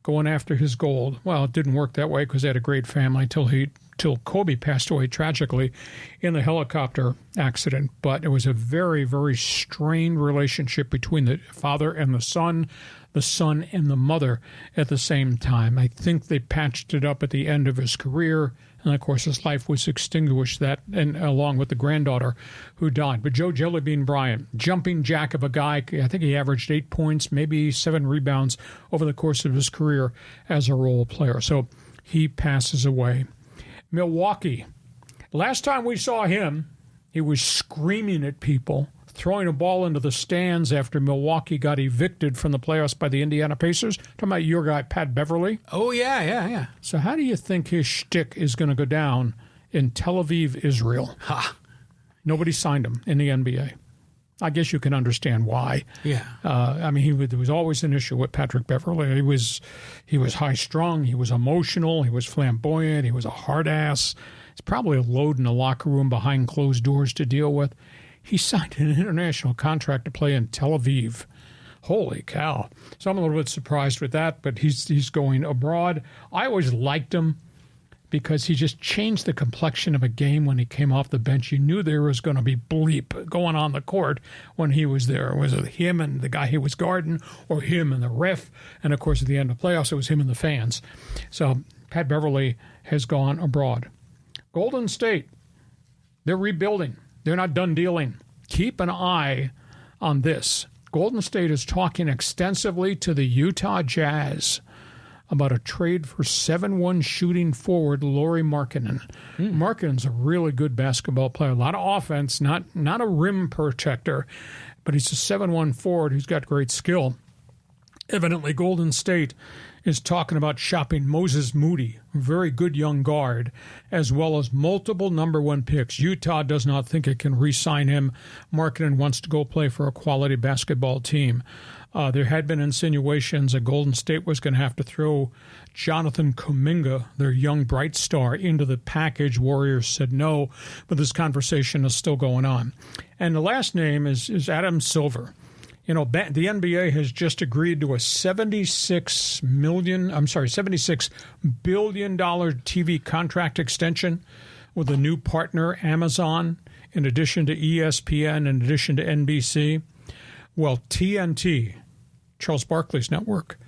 going after his gold. Well, it didn't work that way because they had a great family till Kobe passed away tragically in the helicopter accident. But it was a very, very strained relationship between the father and the son and the mother at the same time. I think they patched it up at the end of his career, and of course his life was extinguished, that and along with the granddaughter who died. But Joe Jellybean Bryant, jumping jack of a guy, I think he averaged 8 points, maybe 7 rebounds over the course of his career as a role player. So he passes away. Milwaukee. Last time we saw him, he was screaming at people, throwing a ball into the stands after Milwaukee got evicted from the playoffs by the Indiana Pacers. Talking about your guy, Pat Beverly. Oh, yeah. So how do you think his shtick is going to go down in Tel Aviv, Israel? Nobody signed him in the NBA. I guess you can understand why. Yeah. I mean, there was always an issue with Patrick Beverly. He was high-strung. He was emotional. He was flamboyant. He was a hard ass. It's probably a load in the locker room behind closed doors to deal with. He signed an international contract to play in Tel Aviv. Holy cow. So I'm a little bit surprised with that, but he's going abroad. I always liked him because he just changed the complexion of a game when he came off the bench. You knew there was going to be bleep going on the court when he was there. Was it him and the guy he was guarding, or him and the ref? And, of course, at the end of the playoffs, it was him and the fans. So Pat Beverly has gone abroad. Golden State, they're rebuilding. They're not done dealing. Keep an eye on this. Golden State is talking extensively to the Utah Jazz about a trade for 7'1" shooting forward Lauri Markkanen. Markkanen's a really good basketball player. A lot of offense, not a rim protector, but he's a 7'1" forward who's got great skill. Evidently, Golden State is talking about shopping Moses Moody, a very good young guard, as well as multiple number 1 picks. Utah does not think it can re-sign him. Markkanen wants to go play for a quality basketball team. There had been insinuations that Golden State was going to have to throw Jonathan Kuminga, their young bright star, into the package. Warriors said no, but this conversation is still going on. And the last name is Adam Silver. You know, the NBA has just agreed to a $76 billion TV contract extension with a new partner, Amazon, in addition to ESPN, in addition to NBC. Well, TNT, Charles Barkley's network,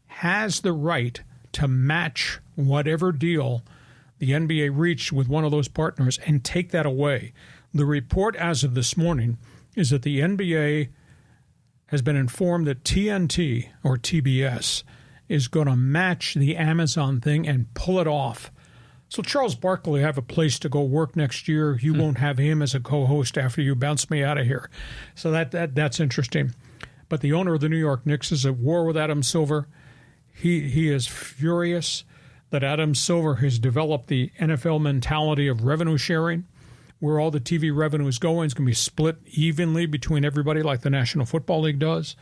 has the right to match whatever deal the NBA reached with one of those partners and take that away. The report as of this morning is that the NBA has been informed that TNT, or TBS, is going to match the Amazon thing and pull it off. So Charles Barkley will have a place to go work next year. You won't have him as a co-host after you bounce me out of here. So that's interesting. But the owner of the New York Knicks is at war with Adam Silver. He is furious that Adam Silver has developed the NFL mentality of revenue sharing, where all the TV revenue is going. It's going to be split evenly between everybody like the National Football League does.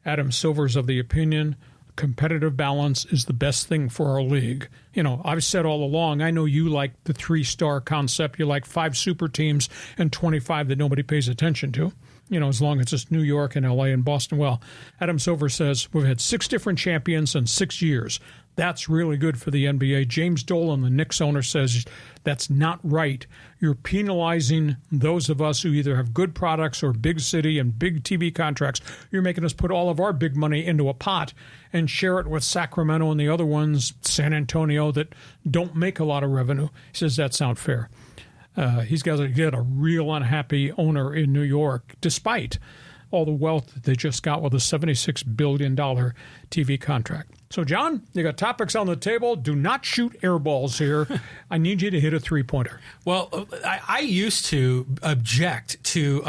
Adam Silver's of the opinion competitive balance is the best thing for our league. You know, I've said all along, I know you like the 3-star concept. You like 5 super teams and 25 that nobody pays attention to. You know, as long as it's New York and L.A. and Boston. Well, Adam Silver says we've had 6 different champions in 6 years. That's really good for the NBA. James Dolan, the Knicks owner, says that's not right. You're penalizing those of us who either have good products or big city and big TV contracts. You're making us put all of our big money into a pot and share it with Sacramento and the other ones, San Antonio, that don't make a lot of revenue. He says that's not fair. He's got to get a real unhappy owner in New York, despite all the wealth that they just got with a $76 billion TV contract. So, John, you got topics on the table. Do not shoot air balls here. I need you to hit a three-pointer. Well, I used to object to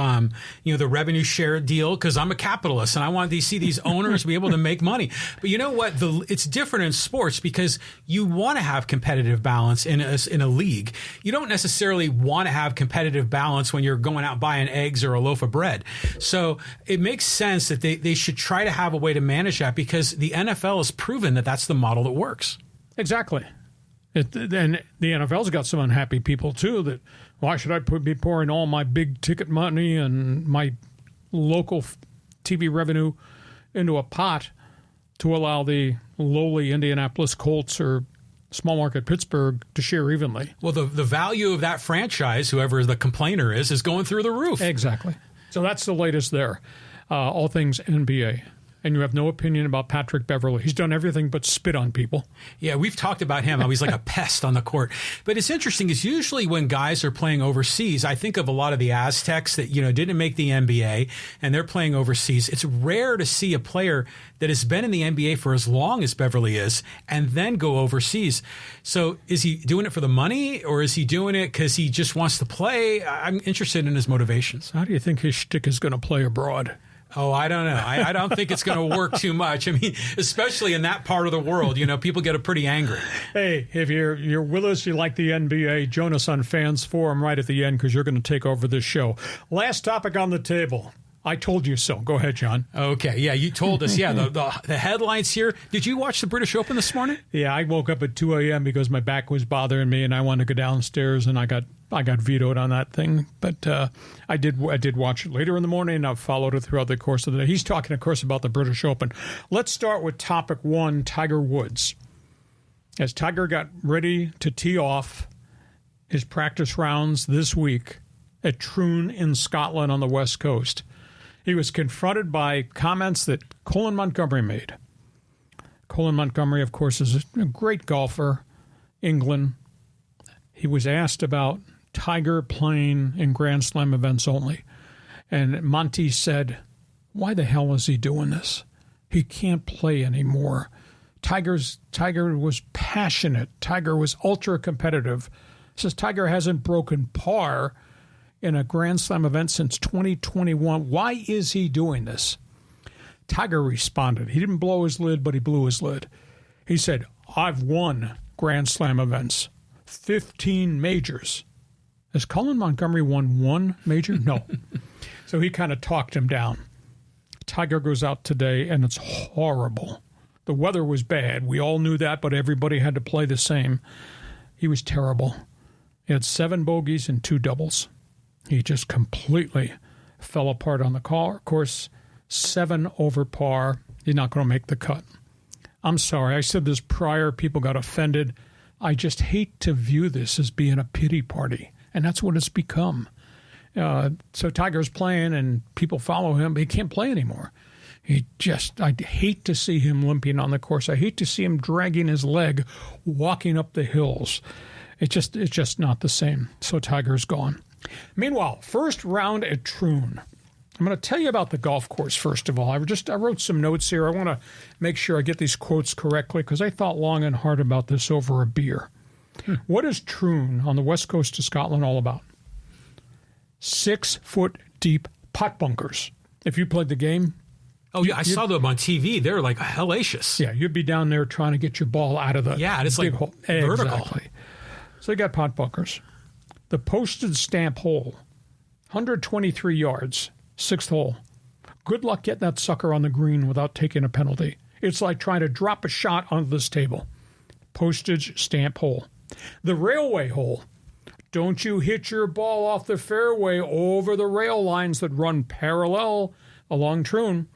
the revenue share deal because I'm a capitalist and I want to see these owners be able to make money. But you know what? It's different in sports because you want to have competitive balance in a league. You don't necessarily want to have competitive balance when you're going out buying eggs or a loaf of bread. So it makes sense that they should try to have a way to manage that because the NFL has proven that that's the model that works. Exactly. And the NFL's got some unhappy people, too, that why should I be pouring all my big ticket money and my local TV revenue into a pot to allow the lowly Indianapolis Colts or small market Pittsburgh to share evenly? Well, the value of that franchise, whoever the complainer is going through the roof. Exactly. So that's the latest there. All things NBA. And you have no opinion about Patrick Beverley. He's done everything but spit on people. Yeah, we've talked about him. How he's like a pest on the court. But it's interesting is usually when guys are playing overseas, I think of a lot of the Aztecs that, didn't make the NBA and they're playing overseas. It's rare to see a player that has been in the NBA for as long as Beverley is and then go overseas. So is he doing it for the money or is he doing it because he just wants to play? I'm interested in his motivations. How do you think his shtick is going to play abroad? Oh, I don't know. I don't think it's going to work too much. I mean, especially in that part of the world, people get pretty angry. Hey, if you're with us, you like the NBA, join us on Fans Forum right at the end because you're going to take over this show. Last topic on the table. I told you so. Go ahead, John. Okay. Yeah, you told us. Yeah, the headlines here. Did you watch the British Open this morning? Yeah, I woke up at 2 a.m. because my back was bothering me and I wanted to go downstairs and I got vetoed on that thing. But I did watch it later in the morning and I've followed it throughout the course of the day. He's talking, of course, about the British Open. Let's start with topic 1, Tiger Woods. As Tiger got ready to tee off his practice rounds this week at Troon in Scotland on the West Coast, he was confronted by comments that Colin Montgomerie made. Colin Montgomerie, of course, is a great golfer, England. He was asked about Tiger playing in Grand Slam events only. And Monty said, why the hell is he doing this? He can't play anymore. Tiger was passionate. Tiger was ultra competitive. Says Tiger hasn't broken par in a Grand Slam event since 2021. Why is he doing this? Tiger responded. He didn't blow his lid, but he blew his lid. He said, I've won Grand Slam events, 15 majors. Has Colin Montgomerie won one major? No. So he kind of talked him down. Tiger goes out today, and it's horrible. The weather was bad. We all knew that, but everybody had to play the same. He was terrible. He had 7 bogeys and 2 doubles. He just completely fell apart on the car. Of course, 7 over par. He's not going to make the cut. I'm sorry. I said this prior. People got offended. I just hate to view this as being a pity party, and that's what it's become. So Tiger's playing and people follow him, but he can't play anymore. I hate to see him limping on the course. I hate to see him dragging his leg, walking up the hills. It's just not the same. So Tiger's gone. Meanwhile, first round at Troon. I'm going to tell you about the golf course, first of all. I wrote some notes here. I want to make sure I get these quotes correctly because I thought long and hard about this over a beer. What is Troon on the west coast of Scotland all about? 6-foot-deep pot bunkers. If you played the game... Oh, yeah, I saw them on TV. They're like hellacious. Yeah, you'd be down there trying to get your ball out of the it's big like hole. Vertical. Exactly. So you got pot bunkers. The posted stamp hole, 123 yards, 6th hole. Good luck getting that sucker on the green without taking a penalty. It's like trying to drop a shot onto this table. Postage stamp hole. The railway hole. Don't you hit your ball off the fairway over the rail lines that run parallel along Troon,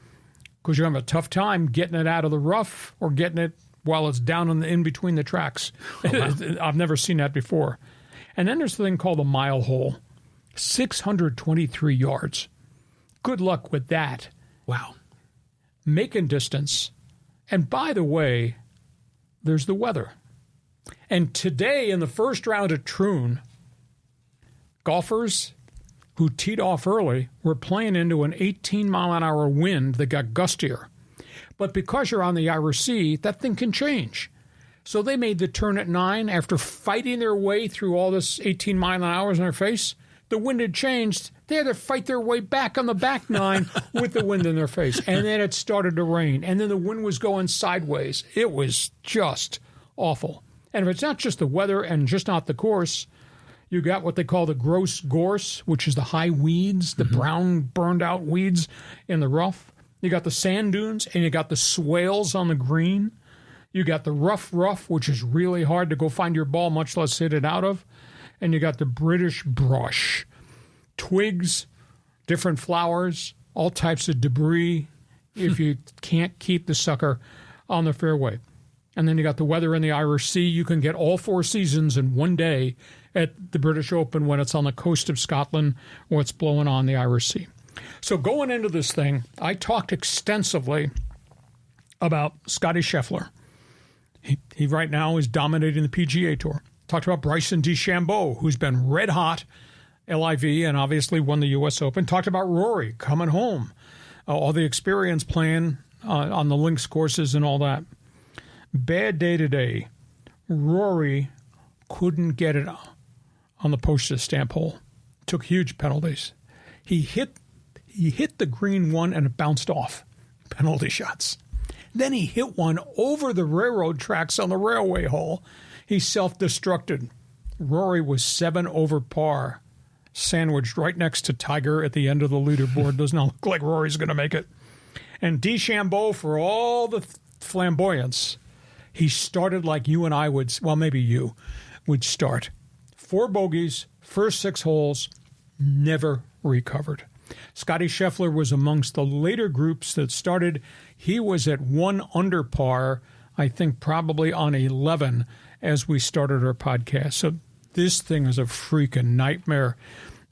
because you have a tough time getting it out of the rough or getting it while it's down in between the tracks. Oh, wow. I've never seen that before. And then there's the thing called a mile hole, 623 yards. Good luck with that. Wow. Making distance. And by the way, there's the weather. And today in the first round at Troon, golfers who teed off early were playing into an 18-mile-an-hour wind that got gustier. But because you're on the Irish Sea, that thing can change. So they made the turn at 9 after fighting their way through all this 18 mile an hour in their face. The wind had changed. They had to fight their way back on the back 9 with the wind in their face. And then it started to rain. And then the wind was going sideways. It was just awful. And if it's not just the weather and just not the course, you got what they call the gross gorse, which is the high weeds, the brown burned out weeds in the rough. You got the sand dunes, and you got the swales on the green. You got the rough, which is really hard to go find your ball, much less hit it out of. And you got the British brush. Twigs, different flowers, all types of debris if you can't keep the sucker on the fairway. And then you got the weather in the Irish Sea. You can get all 4 seasons in one day at the British Open when it's on the coast of Scotland or it's blowing on the Irish Sea. So going into this thing, I talked extensively about Scottie Scheffler. He right now is dominating the PGA Tour. Talked about Bryson DeChambeau, who's been red hot, LIV, and obviously won the U.S. Open. Talked about Rory coming home, all the experience playing on the links courses and all that. Bad day today. Rory couldn't get it on the postage stamp hole. Took huge penalties. He hit the green one and it bounced off. Penalty shots. Then he hit one over the railroad tracks on the railway hole. He self-destructed. Rory was 7 over par, sandwiched right next to Tiger at the end of the leaderboard. Does not look like Rory's going to make it. And DeChambeau, for all the flamboyance, he started like you and I would, well, maybe you would start. 4 bogeys, first 6 holes, never recovered. Scottie Scheffler was amongst the later groups that started. He was at 1 under par, I think probably on 11 as we started our podcast. So this thing is a freaking nightmare.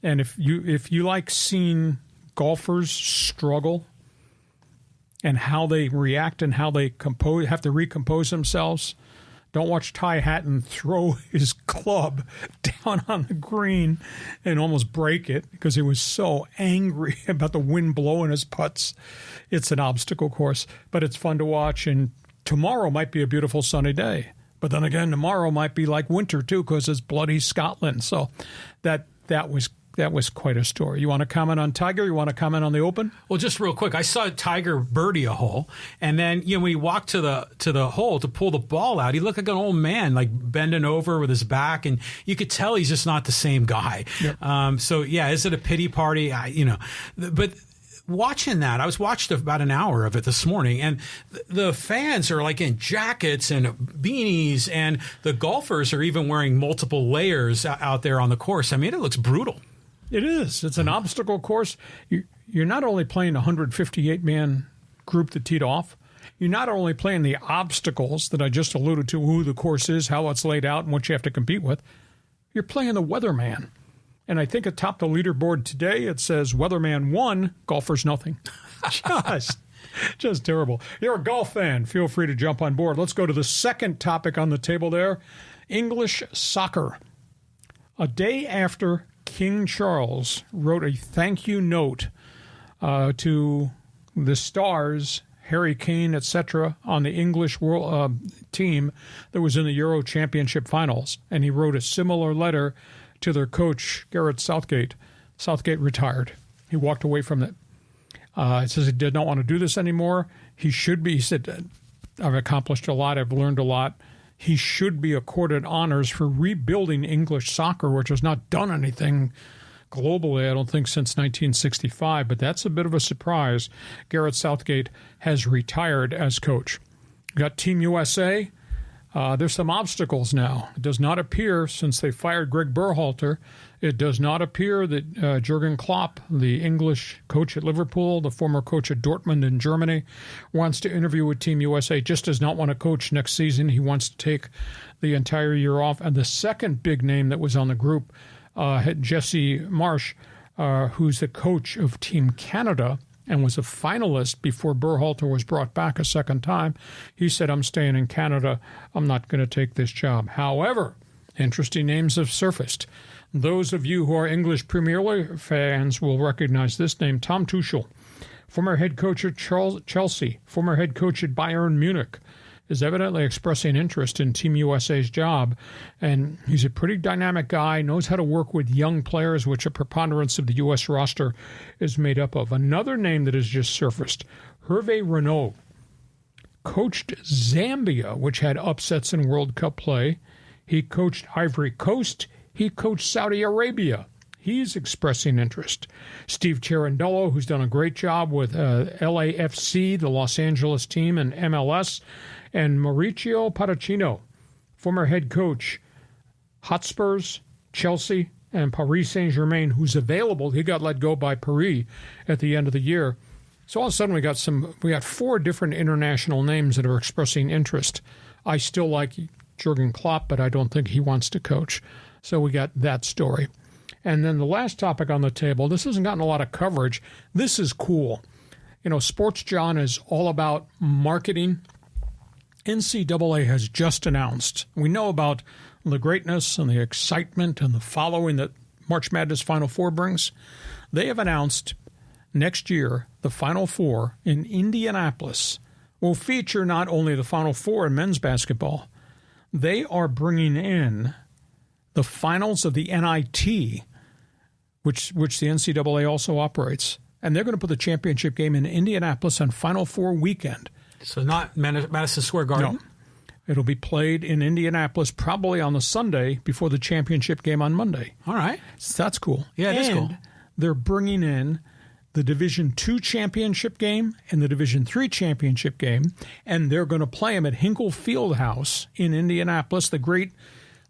And if you like seeing golfers struggle and how they react and how they have to recompose themselves, don't watch Ty Hatton throw his club down on the green and almost break it because he was so angry about the wind blowing his putts. It's an obstacle course, but it's fun to watch. And tomorrow might be a beautiful sunny day. But then again, tomorrow might be like winter, too, because it's bloody Scotland. So that was quite a story. You want to comment on Tiger? You want to comment on the Open? Well, just real quick, I saw Tiger birdie a hole, and then when he walked to the hole to pull the ball out, he looked like an old man, like bending over with his back, and you could tell he's just not the same guy. Yep. So yeah, is it a pity party? But watching that, I was watching about an hour of it this morning, and the fans are like in jackets and beanies, and the golfers are even wearing multiple layers out there on the course. I mean, it looks brutal. It is. It's an obstacle course. You're not only playing a 158-man group that teed off, you're not only playing the obstacles that I just alluded to, who the course is, how it's laid out, and what you have to compete with. You're playing the weatherman. And I think atop the leaderboard today, it says Weatherman 1, golfers nothing. Just terrible. You're a golf fan. Feel free to jump on board. Let's go to the second topic on the table there, English soccer. A day after King Charles wrote a thank you note to the stars, Harry Kane, etc., on the English world team that was in the Euro Championship finals, and he wrote a similar letter to their coach, Gareth Southgate. Southgate retired. He walked away from it. It says he did not want to do this anymore. He said, I've accomplished a lot. I've learned a lot. He should be accorded honors for rebuilding English soccer, which has not done anything globally, I don't think, since 1965. But that's a bit of a surprise. Gareth Southgate has retired as coach. Got Team USA. There's some obstacles now. It does not appear, since they fired Greg Berhalter, it does not appear that Jurgen Klopp, the English coach at Liverpool, the former coach at Dortmund in Germany, wants to interview with Team USA, just does not want to coach next season. He wants to take the entire year off. And the second big name that was on the group, Jesse Marsh, who's the coach of Team Canada, and was a finalist before Berhalter was brought back a second time. He said, I'm staying in Canada. I'm not going to take this job. However, interesting names have surfaced. Those of you who are English Premier League fans will recognize this name, Tom Tuchel, former head coach at Chelsea, former head coach at Bayern Munich, is evidently expressing interest in Team USA's job. And he's a pretty dynamic guy, knows how to work with young players, which a preponderance of the U.S. roster is made up of. Another name that has just surfaced, Hervé Renard, coached Zambia, which had upsets in World Cup play. He coached Ivory Coast. He coached Saudi Arabia. He's expressing interest. Steve Cherundolo, who's done a great job with LAFC, the Los Angeles team, and MLS, and Mauricio Pochettino, former head coach, Hotspurs, Chelsea, and Paris Saint-Germain, who's available. He got let go by Paris at the end of the year. So all of a sudden we got 4 different international names that are expressing interest. I still like Jurgen Klopp, but I don't think he wants to coach. So we got that story. And then the last topic on the table, this hasn't gotten a lot of coverage. This is cool. You know, Sports John is all about marketing. NCAA has just announced, we know about the greatness and the excitement and the following that March Madness Final Four brings. They have announced next year the Final Four in Indianapolis will feature not only the Final Four in men's basketball, they are bringing in the finals of the NIT, which the NCAA also operates, and they're going to put the championship game in Indianapolis on Final Four weekend. So not Madison Square Garden? No. It'll be played in Indianapolis probably on the Sunday before the championship game on Monday. All right. So that's cool. Yeah, it is cool. They're bringing in the Division II championship game and the Division III championship game, and they're going to play them at Hinkle Fieldhouse in Indianapolis, the great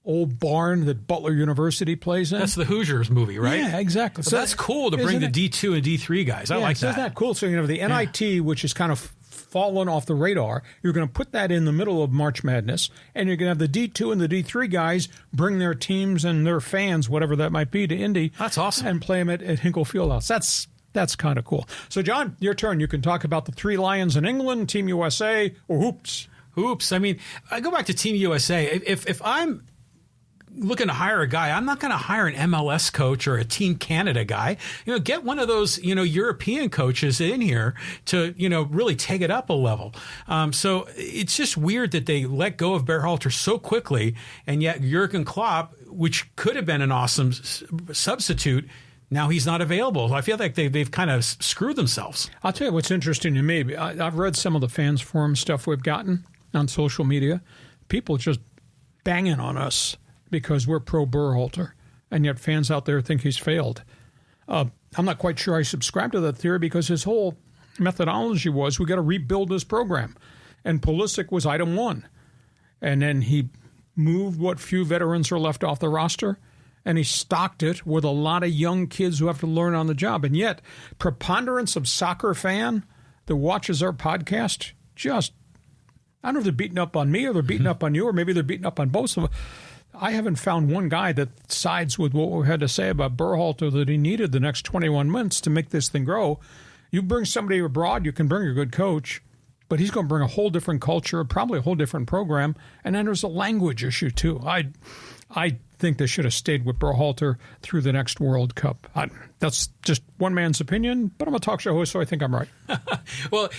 old barn that Butler University plays in. That's the Hoosiers movie, right? Yeah, exactly. So that's cool to bring the D2 and D3 guys. I like that. Isn't that cool? So, you know, the NIT, which is kind of fallen off the radar, you're going to put that in the middle of March Madness, and you're going to have the D2 and the D3 guys bring their teams and their fans, whatever that might be, to Indy. That's awesome. And play them at Hinkle Fieldhouse. That's kind of cool. So, John, your turn. You can talk about the 3 Lions in England, Team USA, or hoops. Hoops. I mean, I go back to Team USA. If I'm looking to hire a guy, I'm not going to hire an MLS coach or a Team Canada guy. You know, get one of those, you know, European coaches in here to, you know, really take it up a level. So it's just weird that they let go of Berhalter so quickly, and yet Jurgen Klopp, which could have been an awesome substitute, now he's not available. I feel like they've kind of screwed themselves. I'll tell you what's interesting to me. I've read some of the fans forum stuff we've gotten on social media. People just banging on us because we're pro Berhalter, and yet fans out there think he's failed. I'm not quite sure I subscribe to that theory, because his whole methodology was we got to rebuild this program, and Pulisic was item 1. And then he moved what few veterans are left off the roster, and he stocked it with a lot of young kids who have to learn on the job. And yet, preponderance of soccer fan that watches our podcast just, I don't know if they're beating up on me or they're beating up on you, or maybe they're beating up on both of us. I haven't found one guy that sides with what we had to say about Berhalter that he needed the next 21 months to make this thing grow. You bring somebody abroad, you can bring a good coach, but he's going to bring a whole different culture, probably a whole different program. And then there's a language issue, too. I think they should have stayed with Berhalter through the next World Cup. That's just one man's opinion, but I'm a talk show host, so I think I'm right. Well,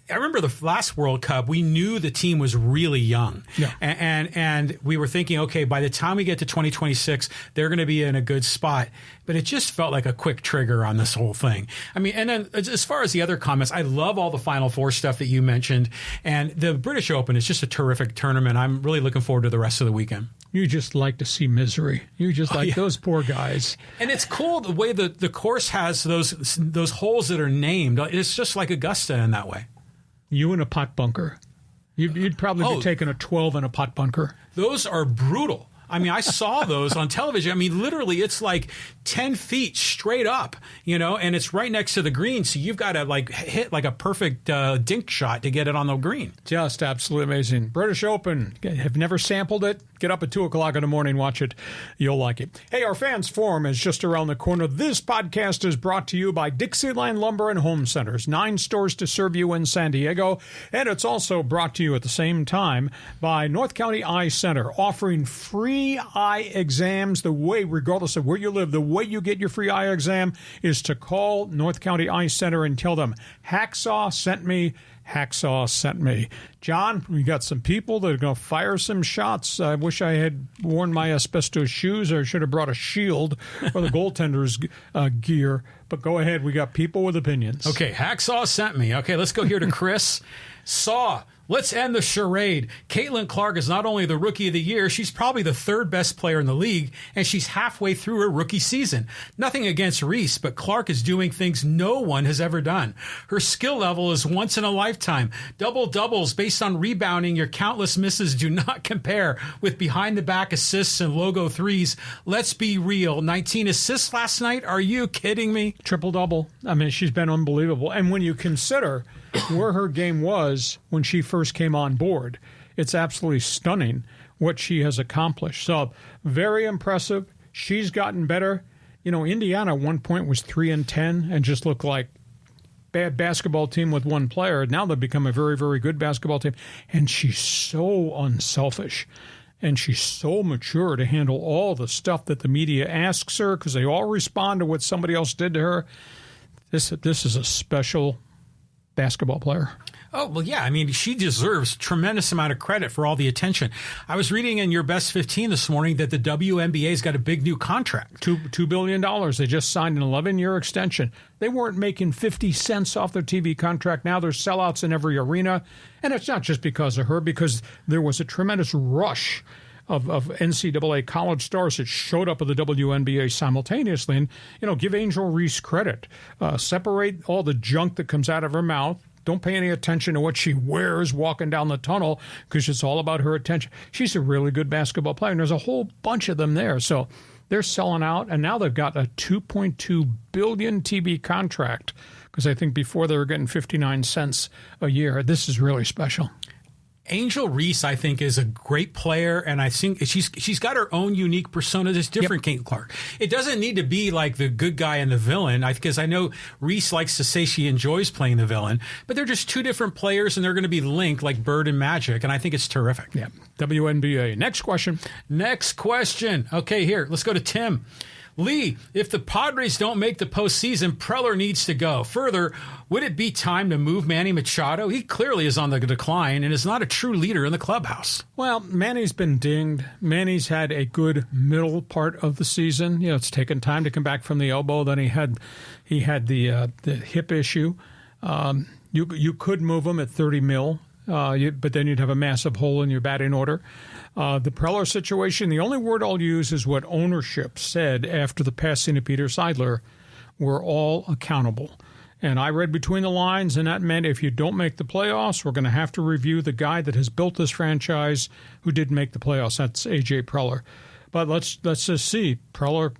I remember the last World Cup, we knew the team was really young. Yeah. And we were thinking, okay, by the time we get to 2026, they're going to be in a good spot. But it just felt like a quick trigger on this whole thing. I mean, and then as far as the other comments, I love all the Final Four stuff that you mentioned. And the British Open is just a terrific tournament. I'm really looking forward to the rest of the weekend. You just like to see misery. You just like those poor guys. And it's cool the way the course has those holes that are named. It's just like Augusta in that way. You in a pot bunker. You'd probably be taking a 12 in a pot bunker. Those are brutal. I mean, I saw those on television. I mean, literally, it's like 10 feet straight up, and it's right next to the green. So you've got to hit like a perfect dink shot to get it on the green. Just absolutely amazing. British Open. Have never sampled it? Get up at 2 o'clock in the morning, watch it. You'll like it. Hey, our Fans Forum is just around the corner. This podcast is brought to you by DIXIELINE Lumber and Home Centers, 9 stores to serve you in San Diego. And it's also brought to you at the same time by North County Eye Center, offering free eye exams regardless of where you live. The way you get your free eye exam is to call North County Eye Center and tell them, Hacksaw sent me. Hacksaw sent me. John, we got some people that are going to fire some shots. I wish I had worn my asbestos shoes, or I should have brought a shield or the goaltender's gear. But go ahead. We got people with opinions. Okay, Hacksaw sent me. Okay, let's go here to Chris. Saw. Let's end the charade. Caitlin Clark is not only the Rookie of the Year, she's probably the 3rd best player in the league, and she's halfway through her rookie season. Nothing against Reese, but Clark is doing things no one has ever done. Her skill level is once in a lifetime. Double-doubles based on rebounding, your countless misses do not compare with behind-the-back assists and logo threes. Let's be real. 19 assists last night? Are you kidding me? Triple-double. I mean, she's been unbelievable. And when you consider where her game was when she first came on board, it's absolutely stunning what she has accomplished. So very impressive. She's gotten better. Indiana at one point was 3-10 and just looked like bad basketball team with one player. Now they've become a very, very good basketball team. And she's so unselfish. And she's so mature to handle all the stuff that the media asks her, because they all respond to what somebody else did to her. This is a special basketball player. Oh, well, yeah. I mean, she deserves tremendous amount of credit for all the attention. I was reading in your Best 15 this morning that the WNBA's got a big new contract. $2 billion. They just signed an 11-year extension. They weren't making 50 cents off their TV contract. Now there's sellouts in every arena. And it's not just because of her, because there was a tremendous rush of NCAA college stars that showed up at the WNBA simultaneously. And, give Angel Reese credit. Separate all the junk that comes out of her mouth. Don't pay any attention to what she wears walking down the tunnel, because it's all about her attention. She's a really good basketball player, and there's a whole bunch of them there. So they're selling out, and now they've got a $2.2 billion TV contract, because I think before they were getting 59 cents a year. This is really special. Angel Reese, I think, is a great player, and I think she's got her own unique persona that's different, Caitlin Clark. It doesn't need to be like the good guy and the villain, because I know Reese likes to say she enjoys playing the villain, but they're just two different players, and they're going to be linked like Bird and Magic, and I think it's terrific. Yeah, WNBA. Next question. Okay, here, let's go to Tim. Lee, if the Padres don't make the postseason, Preller needs to go. Further, would it be time to move Manny Machado? He clearly is on the decline and is not a true leader in the clubhouse. Well, Manny's been dinged. Manny's had a good middle part of the season. It's taken time to come back from the elbow. Then he had the hip issue. You could move him at $30 million, but then you'd have a massive hole in your batting order. The Preller situation, the only word I'll use is what ownership said after the passing of Peter Seidler. We're all accountable. And I read between the lines, and that meant if you don't make the playoffs, we're going to have to review the guy that has built this franchise who didn't make the playoffs. That's A.J. Preller. But let's just see. Preller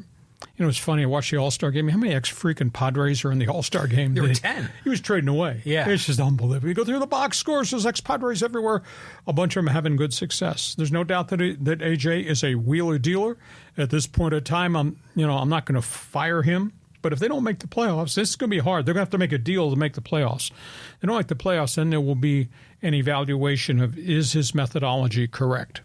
You know, it's funny. I watched the All-Star game. How many ex-freaking Padres are in the All-Star game? There were 10. He was trading away. Yeah. It's just unbelievable. You go through the box scores, there's ex-Padres everywhere. A bunch of them having good success. There's no doubt that AJ is a wheeler dealer. At this point in time, I'm not going to fire him. But if they don't make the playoffs, this is going to be hard. They're going to have to make a deal to make the playoffs. If they don't make the playoffs, then there will be an evaluation of, is his methodology correct?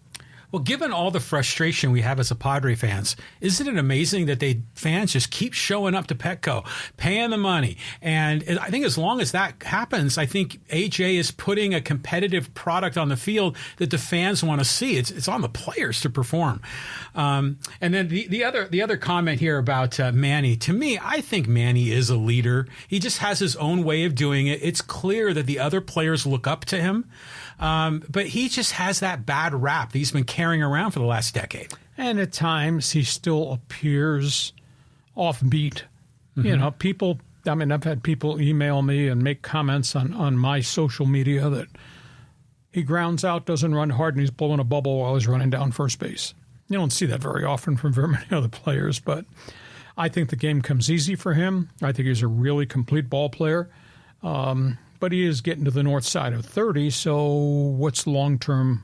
Well, given all the frustration we have as a Padre fans, isn't it amazing that fans just keep showing up to Petco, paying the money? And I think as long as that happens, I think AJ is putting a competitive product on the field that the fans want to see. It's on the players to perform. And then the other comment here about Manny. To me, I think Manny is a leader. He just has his own way of doing it. It's clear that the other players look up to him. But he just has that bad rap that he's been carrying around for the last decade. And at times he still appears offbeat. You know, people, I mean, I've had people email me and make comments on my social media that he grounds out, doesn't run hard, and he's blowing a bubble while he's running down first base. You don't see that very often from very many other players, but I think the game comes easy for him. I think he's a really complete ball player. But he is getting to the north side of 30, so what's long-term?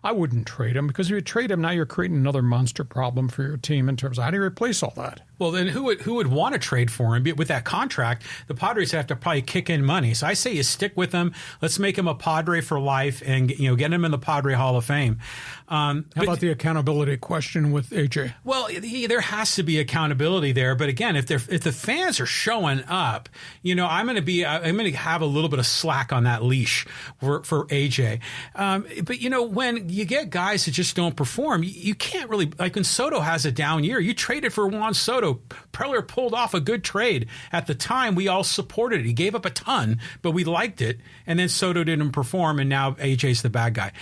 I wouldn't trade him, because if you trade him, now you're creating another monster problem for your team in terms of how do you replace all that? Well, then who would want to trade for him? With that contract, the Padres have to probably kick in money. So I say you stick with him. Let's make him a Padre for life and get him in the Padre Hall of Fame. How about the accountability question with AJ? Well, there has to be accountability there. But again, if the fans are showing up, I'm going to have a little bit of slack on that leash for AJ. But when you get guys that just don't perform, you can't really, like when Soto has a down year, you traded for Juan Soto. Preller pulled off a good trade. At the time, we all supported it. He gave up a ton, but we liked it. And then Soto didn't perform, and now AJ's the bad guy.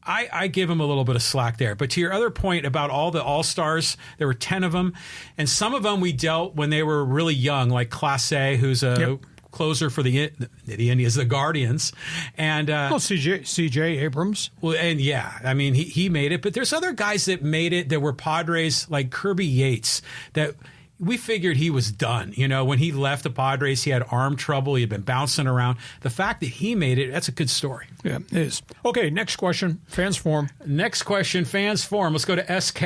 I give him a little bit of slack there. But to your other point about all the All-Stars, there were 10 of them. And some of them we dealt when they were really young, like Clase, who's a closer for the Indians, the Guardians. And C.J. Abrams. Well, and I mean, he made it. But there's other guys that made it that were Padres, like Kirby Yates, that we figured he was done. When he left the Padres, he had arm trouble. He had been bouncing around. The fact that he made it, that's a good story. Yeah, it is. Okay, next question, Fans Forum. Next question, Fans Forum. Let's go to SK.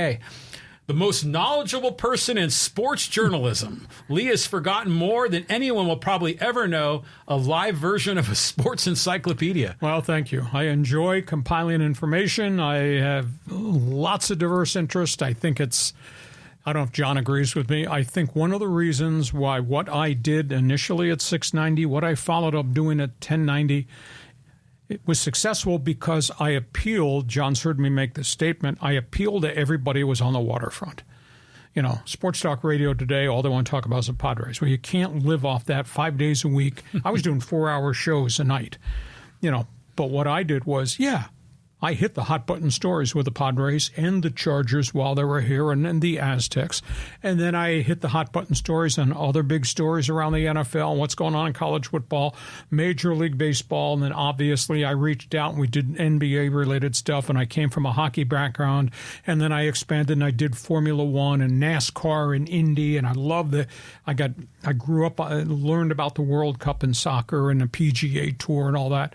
The most knowledgeable person in sports journalism. Lee has forgotten more than anyone will probably ever know, a live version of a sports encyclopedia. Well, thank you. I enjoy compiling information. I have lots of diverse interests. I think I don't know if John agrees with me. I think one of the reasons why what I did initially at 690, what I followed up doing at 1090, it was successful because I appealed. John's heard me make this statement. I appealed to everybody who was on the waterfront. Sports talk radio today, all they want to talk about is the Padres. Well, you can't live off that 5 days a week. I was doing 4-hour shows a night, But what I did was, I hit the hot button stories with the Padres and the Chargers while they were here, and then the Aztecs. And then I hit the hot button stories on other big stories around the NFL and what's going on in college football, Major League Baseball. And then obviously I reached out and we did NBA related stuff. And I came from a hockey background. And then I expanded and I did Formula One and NASCAR and Indy. And I love I grew up, I learned about the World Cup in soccer and the PGA Tour and all that.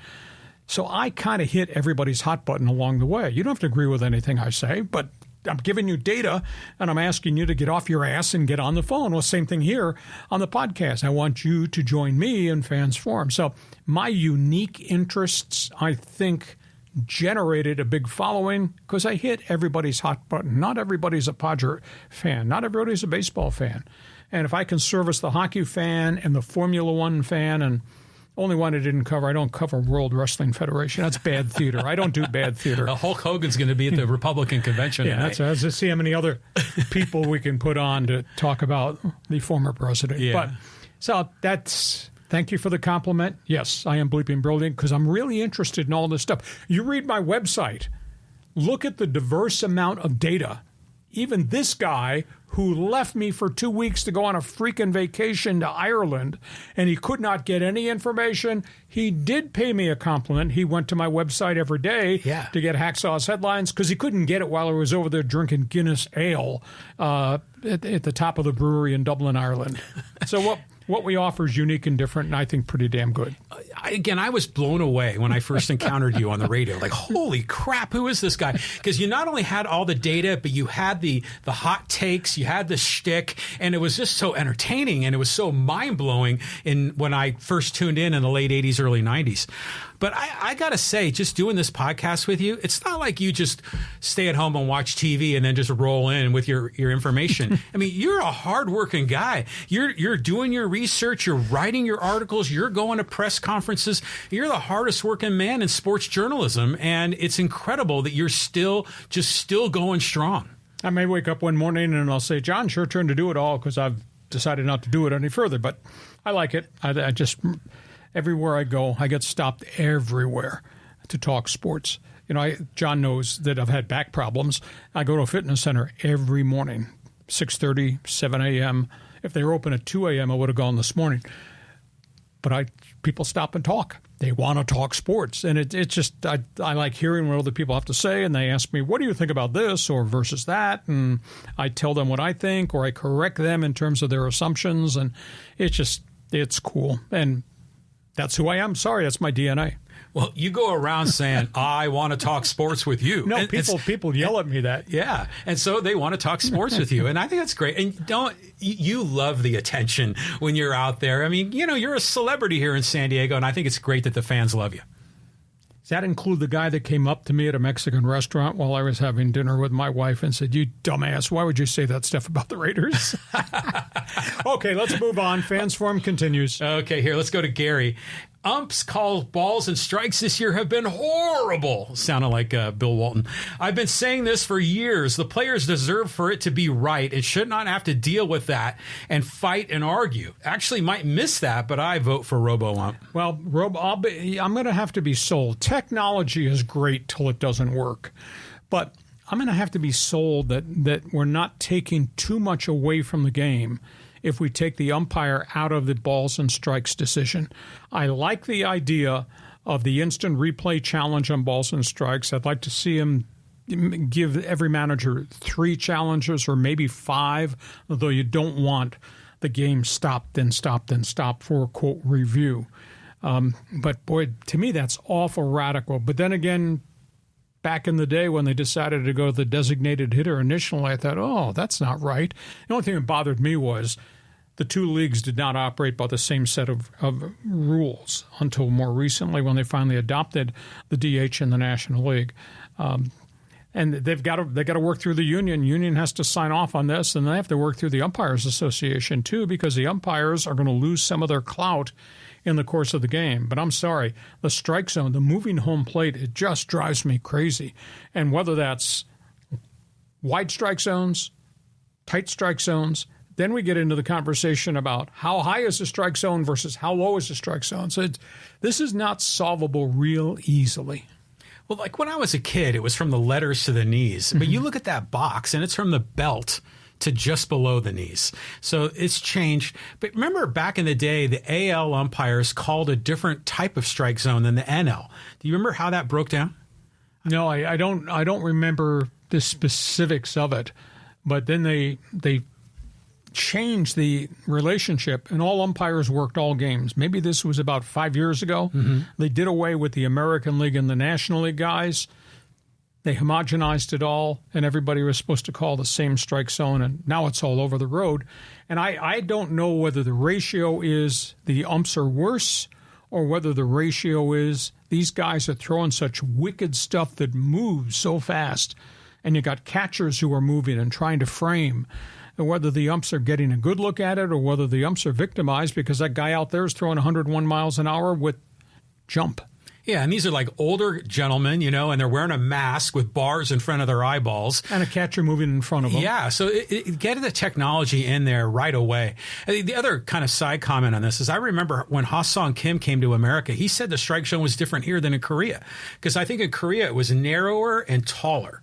So I kind of hit everybody's hot button along the way. You don't have to agree with anything I say, but I'm giving you data, and I'm asking you to get off your ass and get on the phone. Well, same thing here on the podcast. I want you to join me in Fans Forum. So my unique interests, I think, generated a big following because I hit everybody's hot button. Not everybody's a Padre fan. Not everybody's a baseball fan. And if I can service the hockey fan and the Formula One fan and only one I didn't cover. I don't cover World Wrestling Federation. That's bad theater. I don't do bad theater. Hulk Hogan's going to be at the Republican convention. Yeah, let's see how many other people we can put on to talk about the former president. Yeah. But so thank you for the compliment. Yes, I am bleeping brilliant because I'm really interested in all this stuff. You read my website. Look at the diverse amount of data. Even this guy who left me for 2 weeks to go on a freaking vacation to Ireland, and he could not get any information. He did pay me a compliment. He went to my website every day to get Hacksaw's headlines because he couldn't get it while I was over there drinking Guinness Ale at the top of the brewery in Dublin, Ireland. So what we offer is unique and different, and I think pretty damn good. I was blown away when I first encountered you on the radio. Like, holy crap, who is this guy? Because you not only had all the data, but you had the hot takes, you had the shtick, and it was just so entertaining, and it was so mind-blowing when I first tuned in the late 80s, early 90s. But I got to say, just doing this podcast with you, it's not like you just stay at home and watch TV and then just roll in with your information. I mean, you're a hardworking guy. You're doing your research. You're writing your articles. You're going to press conferences. You're the hardest working man in sports journalism. And it's incredible that you're still going strong. I may wake up one morning and I'll say, John, it's your turn to do it all because I've decided not to do it any further. But I like it. I just... Everywhere I go, I get stopped everywhere to talk sports. You know, John knows that I've had back problems. I go to a fitness center every morning, 6:30, 7 a.m. If they were open at 2 a.m., I would have gone this morning. But people stop and talk. They want to talk sports. And it's just, I like hearing what other people have to say. And they ask me, what do you think about this or versus that? And I tell them what I think, or I correct them in terms of their assumptions. And it's cool. And that's who I am. Sorry, that's my DNA. Well, you go around saying, I want to talk sports with you. No, people yell at me that. Yeah. And so they want to talk sports with you. And I think that's great. And you love the attention when you're out there. I mean, you're a celebrity here in San Diego, and I think it's great that the fans love you. Does that include the guy that came up to me at a Mexican restaurant while I was having dinner with my wife and said, you dumbass, why would you say that stuff about the Raiders? Okay, let's move on. Fans Forum continues. Okay, here, let's go to Gary. Umps called balls and strikes this year have been horrible. Sounded like Bill Walton. I've been saying this for years. The players deserve for it to be right. It should not have to deal with that and fight and argue. Actually might miss that, but I vote for Robo Ump. Well, I'm going to have to be sold. Technology is great till it doesn't work. But I'm going to have to be sold that we're not taking too much away from the game if we take the umpire out of the balls and strikes decision. I like the idea of the instant replay challenge on balls and strikes. I'd like to see him give every manager 3 challenges or maybe 5, although you don't want the game stopped, then stopped, then stopped for, quote, review. But, boy, to me, that's awful radical. But then again, back in the day when they decided to go to the designated hitter initially, I thought, oh, that's not right. The only thing that bothered me was the two leagues did not operate by the same set of rules until more recently when they finally adopted the DH in the National League. And they've got to work through the union. Union has to sign off on this, and they have to work through the Umpires Association too, because the umpires are going to lose some of their clout in the course of the game. But I'm sorry, the strike zone, the moving home plate, it just drives me crazy. And whether that's wide strike zones, tight strike zones, then we get into the conversation about how high is the strike zone versus how low is the strike zone. So this is not solvable real easily. Well, like when I was a kid, it was from the letters to the knees. But you look at that box, and it's from the belt to just below the knees. So it's changed. But remember back in the day, the AL umpires called a different type of strike zone than the NL. Do you remember how that broke down? No, I don't remember the specifics of it. But then they changed the relationship, and all umpires worked all games. Maybe this was about 5 years ago. Mm-hmm. They did away with the American League and the National League guys. They homogenized it all, and everybody was supposed to call the same strike zone, and now it's all over the road. And I don't know whether the ratio is the umps are worse or whether the ratio is these guys are throwing such wicked stuff that moves so fast, and you got catchers who are moving and trying to frame, and whether the umps are getting a good look at it or whether the umps are victimized because that guy out there is throwing 101 miles an hour with jump. Yeah, and these are like older gentlemen, and they're wearing a mask with bars in front of their eyeballs. And a catcher moving in front of them. Yeah, so get the technology in there right away. The other kind of side comment on this is I remember when Ha-Sung Kim came to America, he said the strike zone was different here than in Korea. Because I think in Korea it was narrower and taller.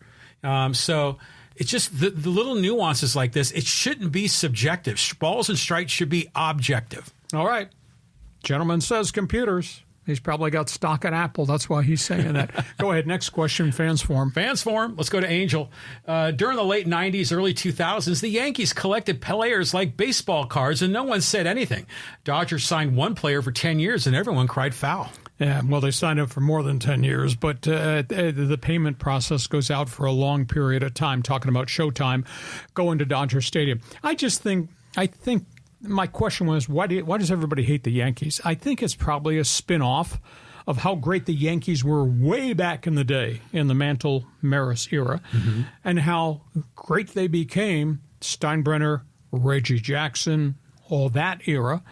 So It's just the little nuances like this. It shouldn't be subjective. Balls and strikes should be objective. All right. Gentleman says computers. He's probably got stock at Apple. That's why he's saying that. Go ahead. Next question, Fans Forum. Fans Forum. Let's go to Angel. During the late 90s, early 2000s, the Yankees collected players like baseball cards, and no one said anything. Dodgers signed one player for 10 years, and everyone cried foul. Yeah, well, they signed up for more than 10 years, but the payment process goes out for a long period of time, talking about Showtime, going to Dodger Stadium. I think my question was, why does everybody hate the Yankees? I think it's probably a spin-off of how great the Yankees were way back in the day, in the Mantle Maris era, and how great they became, Steinbrenner, Reggie Jackson, all that era,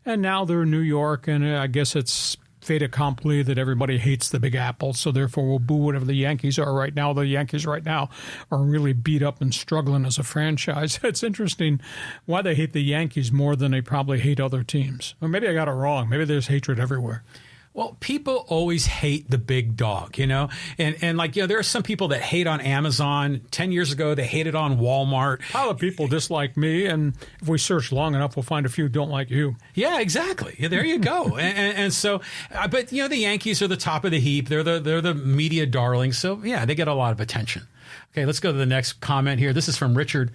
and now they're in New York, and I guess it's fait accompli that everybody hates the Big Apple, so therefore we'll boo whatever the Yankees are right now. The Yankees right now are really beat up and struggling as a franchise. It's interesting why they hate the Yankees more than they probably hate other teams. Or maybe I got it wrong. Maybe there's hatred everywhere. Well, people always hate the big dog, you know, and like, you know, there are some people that hate on Amazon. 10 years ago, they hated on Walmart. A lot of people dislike me, and if we search long enough, we'll find a few who don't like you. Yeah, exactly. Yeah, there you go. and so, but you know, the Yankees are the top of the heap. They're the media darlings. So yeah, they get a lot of attention. Okay, let's go to the next comment here. This is from Richard.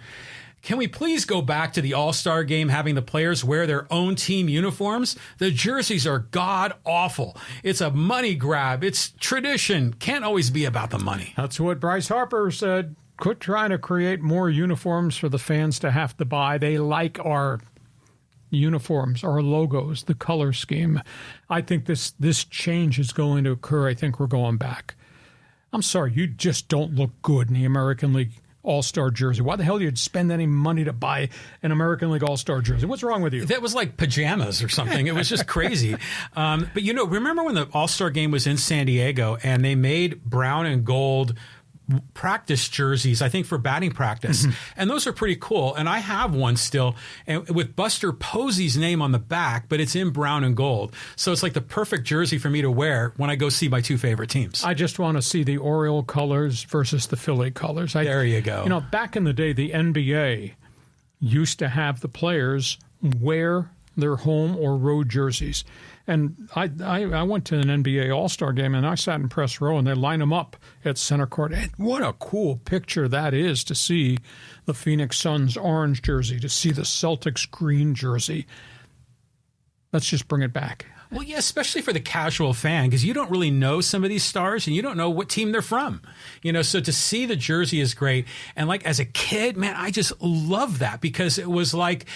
Can we please go back to the All-Star game having the players wear their own team uniforms? The jerseys are god-awful. It's a money grab. It's tradition. Can't always be about the money. That's what Bryce Harper said. Quit trying to create more uniforms for the fans to have to buy. They like our uniforms, our logos, the color scheme. I think this change is going to occur. I think we're going back. I'm sorry, you just don't look good in the American League All-Star jersey. Why the hell do you spend any money to buy an American League All-Star jersey? What's wrong with you? That was like pajamas or something. It was just crazy. But, you know, remember when the All-Star game was in San Diego and they made brown and gold practice jerseys, I think, for batting practice. And those are pretty cool. And I have one still, and with Buster Posey's name on the back, but it's in brown and gold. So it's like the perfect jersey for me to wear when I go see my two favorite teams. I just want to see the Oriole colors versus the Philly colors. There you go. You know, back in the day, the NBA used to have the players wear their home or road jerseys. And I went to an NBA All-Star game, and I sat in press row, and they line them up at center court. And what a cool picture that is to see the Phoenix Suns orange jersey, to see the Celtics green jersey. Let's just bring it back. Well, yeah, especially for the casual fan, because you don't really know some of these stars and you don't know what team they're from. You know, so to see the jersey is great. And like as a kid, man, I just love that because it was like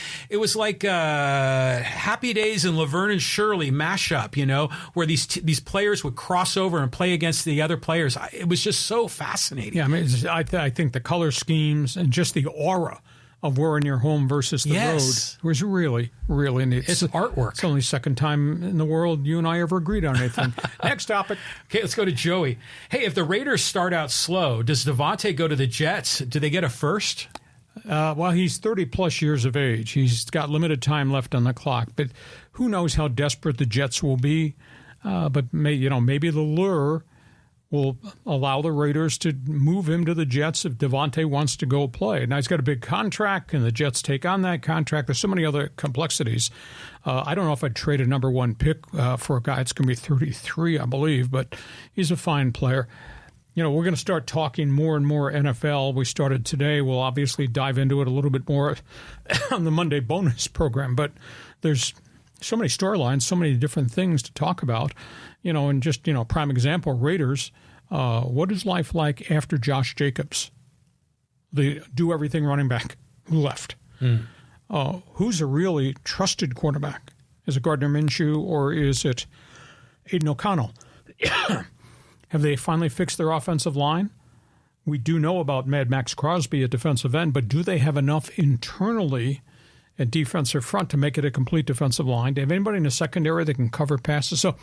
Happy Days and Laverne and Shirley mashup, you know, where these players would cross over and play against the other players. It was just so fascinating. Yeah, I mean, I think the color schemes and just the aura of wearing your home versus the road was really, really neat. It's artwork. It's the only second time in the world you and I ever agreed on anything. Next topic. Okay, let's go to Joey. Hey, if the Raiders start out slow, does Devontae go to the Jets? Do they get a first? Well, he's 30-plus years of age. He's got limited time left on the clock. But who knows how desperate the Jets will be. But maybe the lure will allow the Raiders to move him to the Jets if Devontae wants to go play. Now, he's got a big contract. Can the Jets take on that contract? There's so many other complexities. I don't know if I'd trade a number one pick for a guy that's going to be 33, I believe, but he's a fine player. You know, we're going to start talking more and more NFL. We started today. We'll obviously dive into it a little bit more on the Monday bonus program, but there's so many storylines, so many different things to talk about. You know, and just, prime example, Raiders, what is life like after Josh Jacobs, the do-everything running back who left? Who's a really trusted quarterback? Is it Gardner Minshew or is it Aiden O'Connell? Have they finally fixed their offensive line? We do know about Mad Max Crosby at defensive end, but do they have enough internally at defensive front to make it a complete defensive line? Do they have anybody in the secondary that can cover passes? So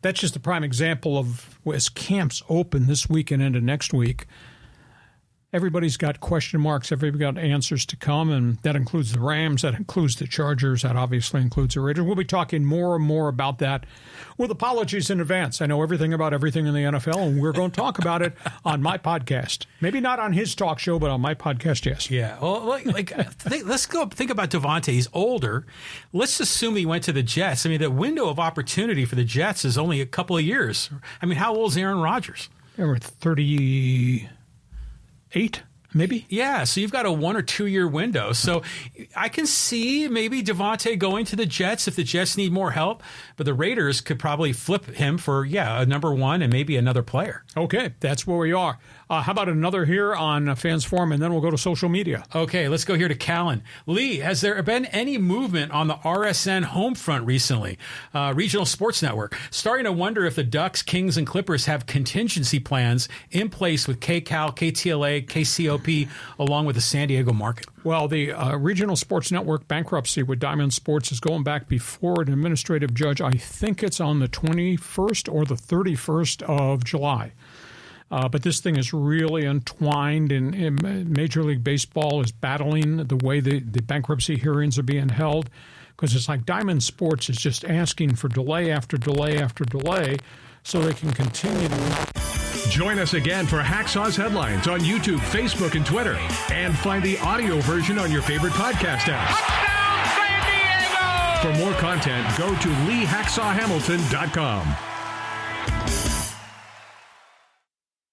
that's just a prime example of as camps open this week and into next week. everybody's got question marks. Everybody's got answers to come, and that includes the Rams. That includes the Chargers. That obviously includes the Raiders. We'll be talking more and more about that with apologies in advance. I know everything about everything in the NFL, and we're going to talk about it on my podcast. Maybe not on his talk show, but on my podcast, yes. Yeah. Well, let's go think about Devontae. He's older. Let's assume he went to the Jets. I mean, the window of opportunity for the Jets is only a couple of years. I mean, how old is Aaron Rodgers? We're 38, maybe? Yeah, so you've got a 1 or 2 year window. So I can see maybe Devontae going to the Jets if the Jets need more help, but the Raiders could probably flip him for, a number one and maybe another player. Okay, that's where we are. How about another here on Fans Forum, and then we'll go to social media. Okay, let's go here to Callan. Lee, has there been any movement on the RSN home front recently? Regional Sports Network. Starting to wonder if the Ducks, Kings, and Clippers have contingency plans in place with KCAL, KTLA, KCOP, along with the San Diego market. Well, the Regional Sports Network bankruptcy with Diamond Sports is going back before an administrative judge. I think it's on the 21st or the 31st of July. But this thing is really entwined, and Major League Baseball is battling the way the bankruptcy hearings are being held, because it's like Diamond Sports is just asking for delay after delay after delay so they can continue to... Join us again for Hacksaw's Headlines on YouTube, Facebook, and Twitter. And find the audio version on your favorite podcast apps. Touchdown, San Diego! For more content, go to LeeHacksawHamilton.com.